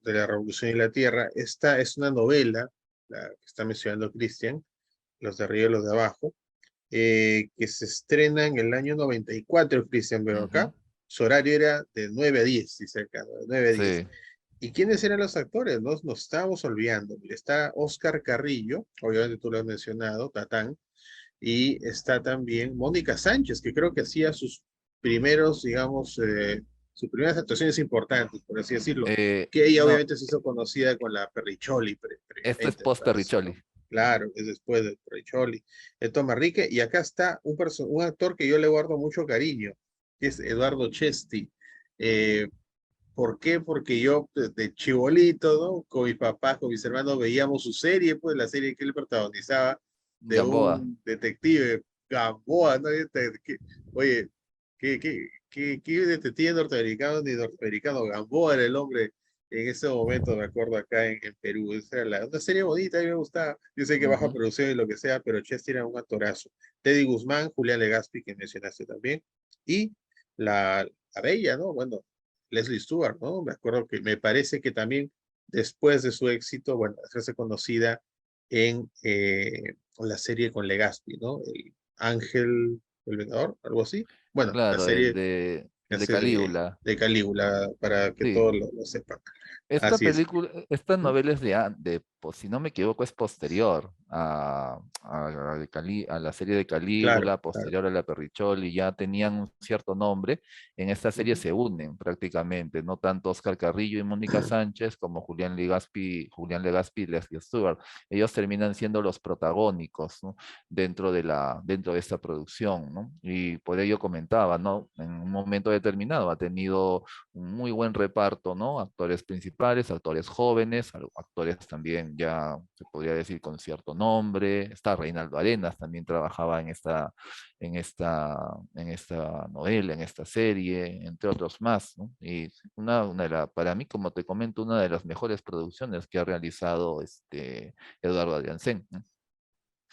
la Revolución y la Tierra. Esta es una novela, la que está mencionando Cristian, Los de arriba y los de abajo, que se estrena en el año 94, Cristian, pero acá Ujú. su horario era de 9 a 10, dice acá, de 9 a 10. Sí. ¿Y quiénes eran los actores? Nos estábamos olvidando. Mira, está Oscar Carrillo, obviamente tú lo has mencionado, Tatán, y está también Mónica Sánchez, que creo que hacía sus primeros, digamos, sus primeras actuaciones importantes, por así decirlo, que ella No, obviamente se hizo conocida con la Perricholi esto es previamente, me post parece, Perricholi. ¿no? Claro, es después de Perricholi, de Manrique, y acá está un actor que yo le guardo mucho cariño, que es Eduardo Chesti. Eh, ¿Por qué? Porque yo desde chibolito, ¿no? Con mis papás, con mis hermanos veíamos su serie, pues la serie que él protagonizaba de Gamboa. un detective Gamboa, ¿no? Oye, qué detective norteamericano ni norteamericano? Gamboa era el hombre en ese momento, me acuerdo acá en Perú. Esa era una serie bonita, a mí me gustaba. Yo sé que baja Ujú. producción y lo que sea, pero Chester era un actorazo. Teddy Guzmán, Julián Legazpi, que mencionaste también, y la bella, ¿no? Bueno, Leslie Stewart, ¿no? Me acuerdo que me parece que también después de su éxito, bueno, hacerse conocida en la serie con Legazpi, ¿no? El Ángel, el Vengador, algo así. Bueno, Claro, que el de hace Calígula. de Calígula, para que Sí, todos lo sepan. esta Así es. película, esta ¿Mm? novela es pues, si no me equivoco, es posterior a la serie de Claro, Calígula, claro. posterior a la Perricholi, ya tenían un cierto nombre. En esta serie Ujú. se unen prácticamente, no tanto Oscar Carrillo y Mónica Sánchez como Julián Legazpi y Leslie Stewart. Ellos terminan siendo los protagónicos, ¿no? Dentro de esta producción, ¿no? Y por ello comentaba, ¿no? En un momento determinado ha tenido un muy buen reparto, ¿no? Actores principales, actores jóvenes, actores también ya se podría decir con cierto nombre. Está Reinaldo Arenas, también trabajaba en esta novela, en esta serie, entre otros más, ¿no? Y para mí, como te comento, una de las mejores producciones que ha realizado Eduardo Adrianzén, ¿no?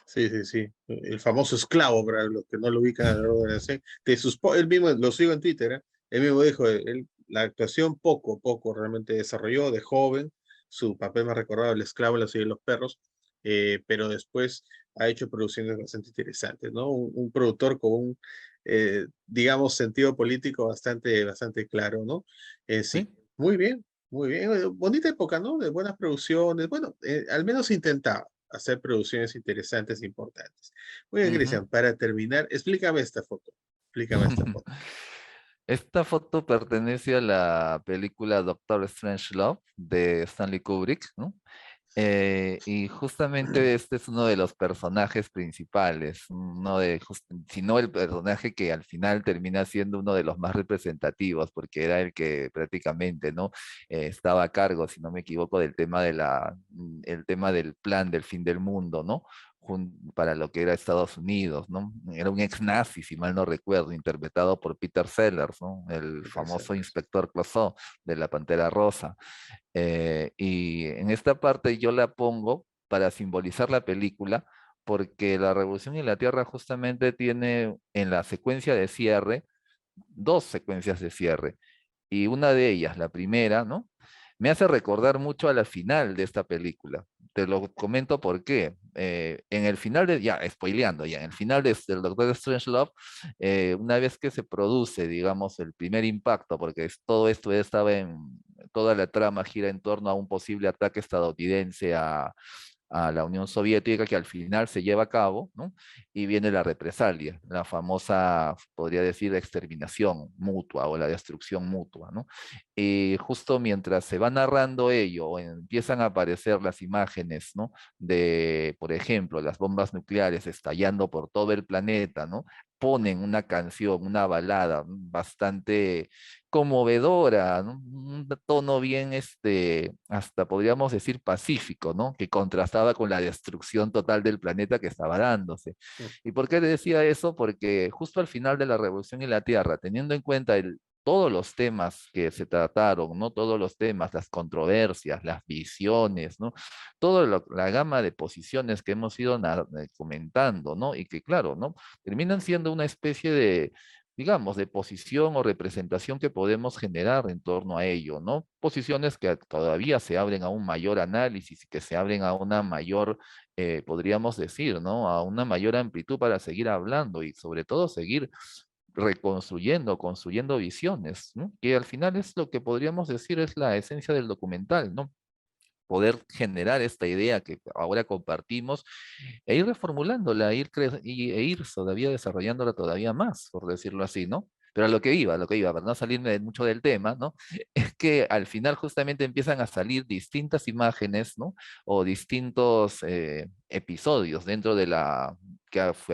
Sí, sí, sí. El famoso esclavo, para los que no lo ubican, él mismo lo sigo en Twitter, ¿eh? Él mismo dijo, la actuación poco realmente desarrolló de joven, su papel más recordado, el esclavo en La ciudad de los perros, pero después ha hecho producciones bastante interesantes, ¿no? Un productor con un, digamos, sentido político bastante claro, ¿no? Sí, Sí. muy bien, muy bien. Bonita época, ¿no? De buenas producciones. Bueno, al menos intentaba hacer producciones interesantes e importantes. Muy bien, Ujú. Cristian, para terminar, explícame esta foto. Explícame esta foto. Esta foto pertenece a la película Doctor Strangelove de Stanley Kubrick, ¿no? Y justamente este es uno de los personajes principales, sino el personaje que al final termina siendo uno de los más representativos, porque era el que prácticamente, ¿no? Estaba a cargo, si no me equivoco, el tema del plan del fin del mundo, ¿no? Para lo que era Estados Unidos, ¿no? Era un ex nazi, si mal no recuerdo, interpretado por Peter Sellers, ¿no? El famoso Interesante. inspector Clouseau de la Pantera Rosa. Y en esta parte yo la pongo para simbolizar la película, porque la Revolución en la Tierra justamente tiene en la secuencia de cierre, dos secuencias de cierre, y una de ellas, la primera, ¿no? Me hace recordar mucho a la final de esta película. Te lo comento por qué. En el final ya, spoileando ya, en el final del Doctor Strangelove, una vez que se produce, digamos, el primer impacto, porque todo esto toda la trama gira en torno a un posible ataque estadounidense a la Unión Soviética que al final se lleva a cabo, ¿no? Y viene la represalia, la famosa, podría decir, exterminación mutua o la destrucción mutua, ¿no? Y justo mientras se va narrando ello, o empiezan a aparecer las imágenes, ¿no? De, por ejemplo, las bombas nucleares estallando por todo el planeta, ¿no? Ponen una canción, una balada bastante conmovedora, ¿no? Un tono bien, hasta podríamos decir pacífico, ¿no? Que contrastaba con la destrucción total del planeta que estaba dándose. Mm. ¿Y por qué le decía eso? Porque justo al final de la Revolución en la Tierra, teniendo en cuenta todos los temas que se trataron, ¿no? Todos los temas, las controversias, las visiones, ¿no? Toda la gama de posiciones que hemos ido comentando, ¿no? Y que, claro, ¿no? Terminan siendo una especie de, digamos, de posición o representación que podemos generar en torno a ello, ¿no? Posiciones que todavía se abren a un mayor análisis y que se abren a una mayor, podríamos decir, ¿no? A una mayor amplitud para seguir hablando y sobre todo seguir reconstruyendo, construyendo visiones, ¿no? Que al final es lo que podríamos decir es la esencia del documental, ¿no? Poder generar esta idea que ahora compartimos e ir reformulándola, e ir todavía desarrollándola todavía más, por decirlo así, ¿no? Pero a lo que iba, para no salirme mucho del tema, ¿no? Es que al final justamente empiezan a salir distintas imágenes, ¿no? O distintos episodios dentro de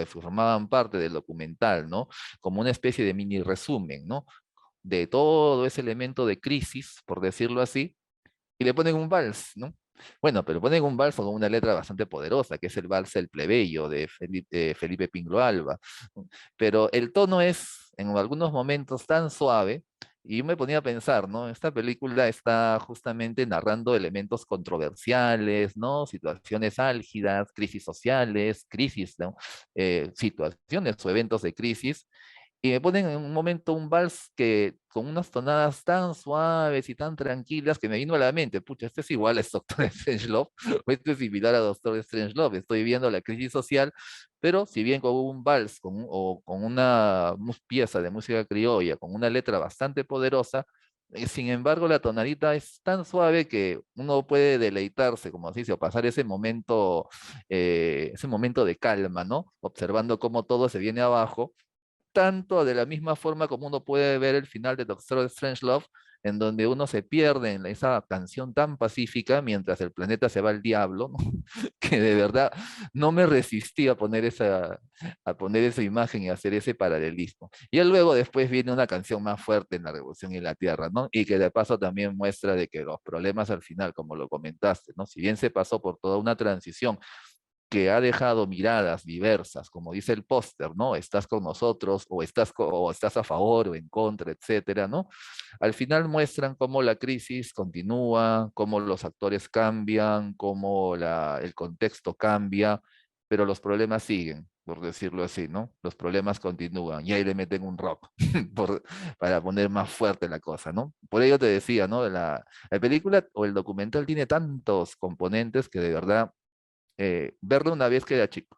formaban parte del documental, ¿no? Como una especie de mini resumen, ¿no? De todo ese elemento de crisis, por decirlo así, y le ponen un vals, ¿no? Bueno, pero ponen un vals con una letra bastante poderosa, que es el vals El Plebeyo de Felipe Pingló Alba. ¿No? Pero el tono es, en algunos momentos, tan suave Y yo me ponía a pensar, ¿no? Esta película está justamente narrando elementos controversiales, ¿no? Situaciones álgidas, crisis sociales, crisis, ¿no? Situaciones o eventos de crisis. Y me ponen en un momento un vals que con unas tonadas tan suaves y tan tranquilas que me vino a la mente, pucha, este es igual a Doctor Strangelove, o este es similar a Doctor Strangelove, estoy viendo la crisis social, pero si bien con un vals o con una pieza de música criolla, con una letra bastante poderosa, sin embargo la tonadita es tan suave que uno puede deleitarse, como así, o pasar ese momento de calma, ¿no? Observando cómo todo se viene abajo tanto de la misma forma como uno puede ver el final de Doctor Strangelove, en donde uno se pierde en esa canción tan pacífica mientras el planeta se va al diablo, ¿no? Que de verdad no me resistí a poner esa imagen y hacer ese paralelismo. Y luego después viene una canción más fuerte en la Revolución y la Tierra, ¿no? Y que de paso también muestra de que los problemas al final, como lo comentaste, ¿no? Si bien se pasó por toda una transición que ha dejado miradas diversas, como dice el póster, ¿no? Estás con nosotros o estás a favor o en contra, etcétera, ¿no? Al final muestran cómo la crisis continúa, cómo los actores cambian, cómo el contexto cambia, pero los problemas siguen, por decirlo así, ¿no? Los problemas continúan y ahí le meten un rock para poner más fuerte la cosa, ¿no? Por ello te decía, ¿no? La película o el documental tiene tantos componentes que de verdad verla una vez queda chico.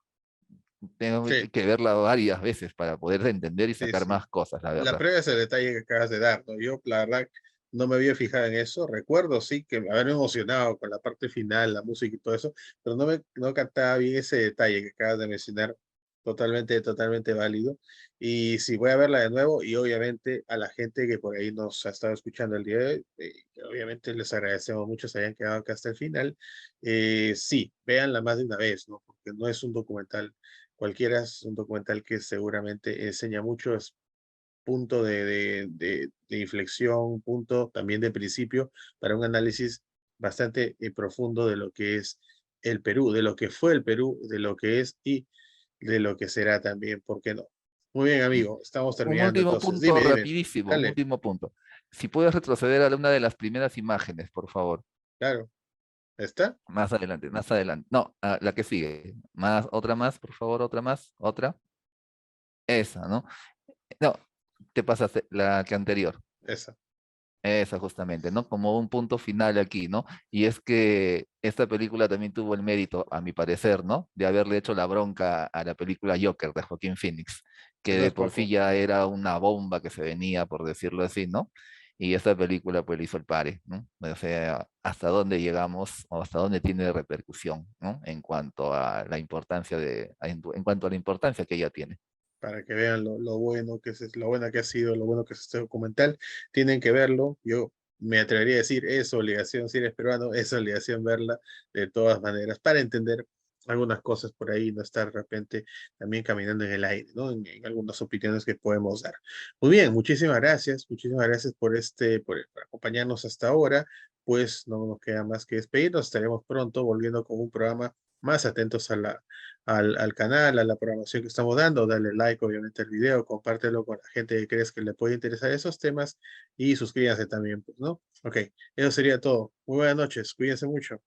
Tengo Sí, que verla varias veces para poder entender y sí, sacar sí. más cosas, la La verdad. prueba es el detalle que acabas de dar, ¿no? Yo, la verdad, no me había fijado en eso. Recuerdo, sí, que me haberme emocionado con la parte final, la música y todo eso, pero no captaba bien ese detalle que acabas de mencionar. Totalmente, totalmente válido. Y sí, voy a verla de nuevo y obviamente a la gente que por ahí nos ha estado escuchando el día de hoy, que obviamente les agradecemos mucho se hayan quedado acá hasta el final. Sí, véanla más de una vez, ¿no? Porque no es un documental cualquiera, es un documental que seguramente enseña mucho, es punto de inflexión, punto también de principio para un análisis bastante profundo de lo que es el Perú, de lo que fue el Perú, de lo que es y de lo que será también, ¿por qué no? Muy bien, Y amigo, estamos un terminando último entonces. punto Dime, rapidísimo, un dale, último punto. Si puedes retroceder a una de las primeras imágenes, por favor. claro, ¿está? Más adelante, más adelante. No, la que sigue. Otra más, por favor, otra más, otra. Esa, ¿no? No, te pasaste la que anterior. Esa. Esa justamente, ¿no? Como un punto final aquí, ¿no? Y es que esta película también tuvo el mérito, a mi parecer, ¿no? De haberle hecho la bronca a la película Joker de Joaquín Phoenix, Y que no de es por sí poco. ya era una bomba que se venía, por decirlo así, ¿no? Y esta película pues le hizo el pare, ¿no? O sea, hasta dónde llegamos o hasta dónde tiene repercusión, ¿no? En cuanto a la importancia en cuanto a la importancia que ella tiene. Para que vean lo bueno que es, lo buena que ha sido, lo bueno que es este documental. Tienen que verlo. Yo me atrevería a decir, es obligación, si eres peruano, es obligación verla de todas maneras para entender algunas cosas por ahí, no estar de repente también caminando en el aire, ¿no? En algunas opiniones que podemos dar. Muy bien, muchísimas gracias por por acompañarnos hasta ahora. Pues no nos queda más que despedirnos, estaremos pronto volviendo con un programa más atentos a al canal, a la programación que estamos dando, dale like obviamente al video, compártelo con la gente que crees que le puede interesar esos temas y suscríbanse también, pues, ¿no? Ok, eso sería todo. Muy buenas noches, cuídense mucho.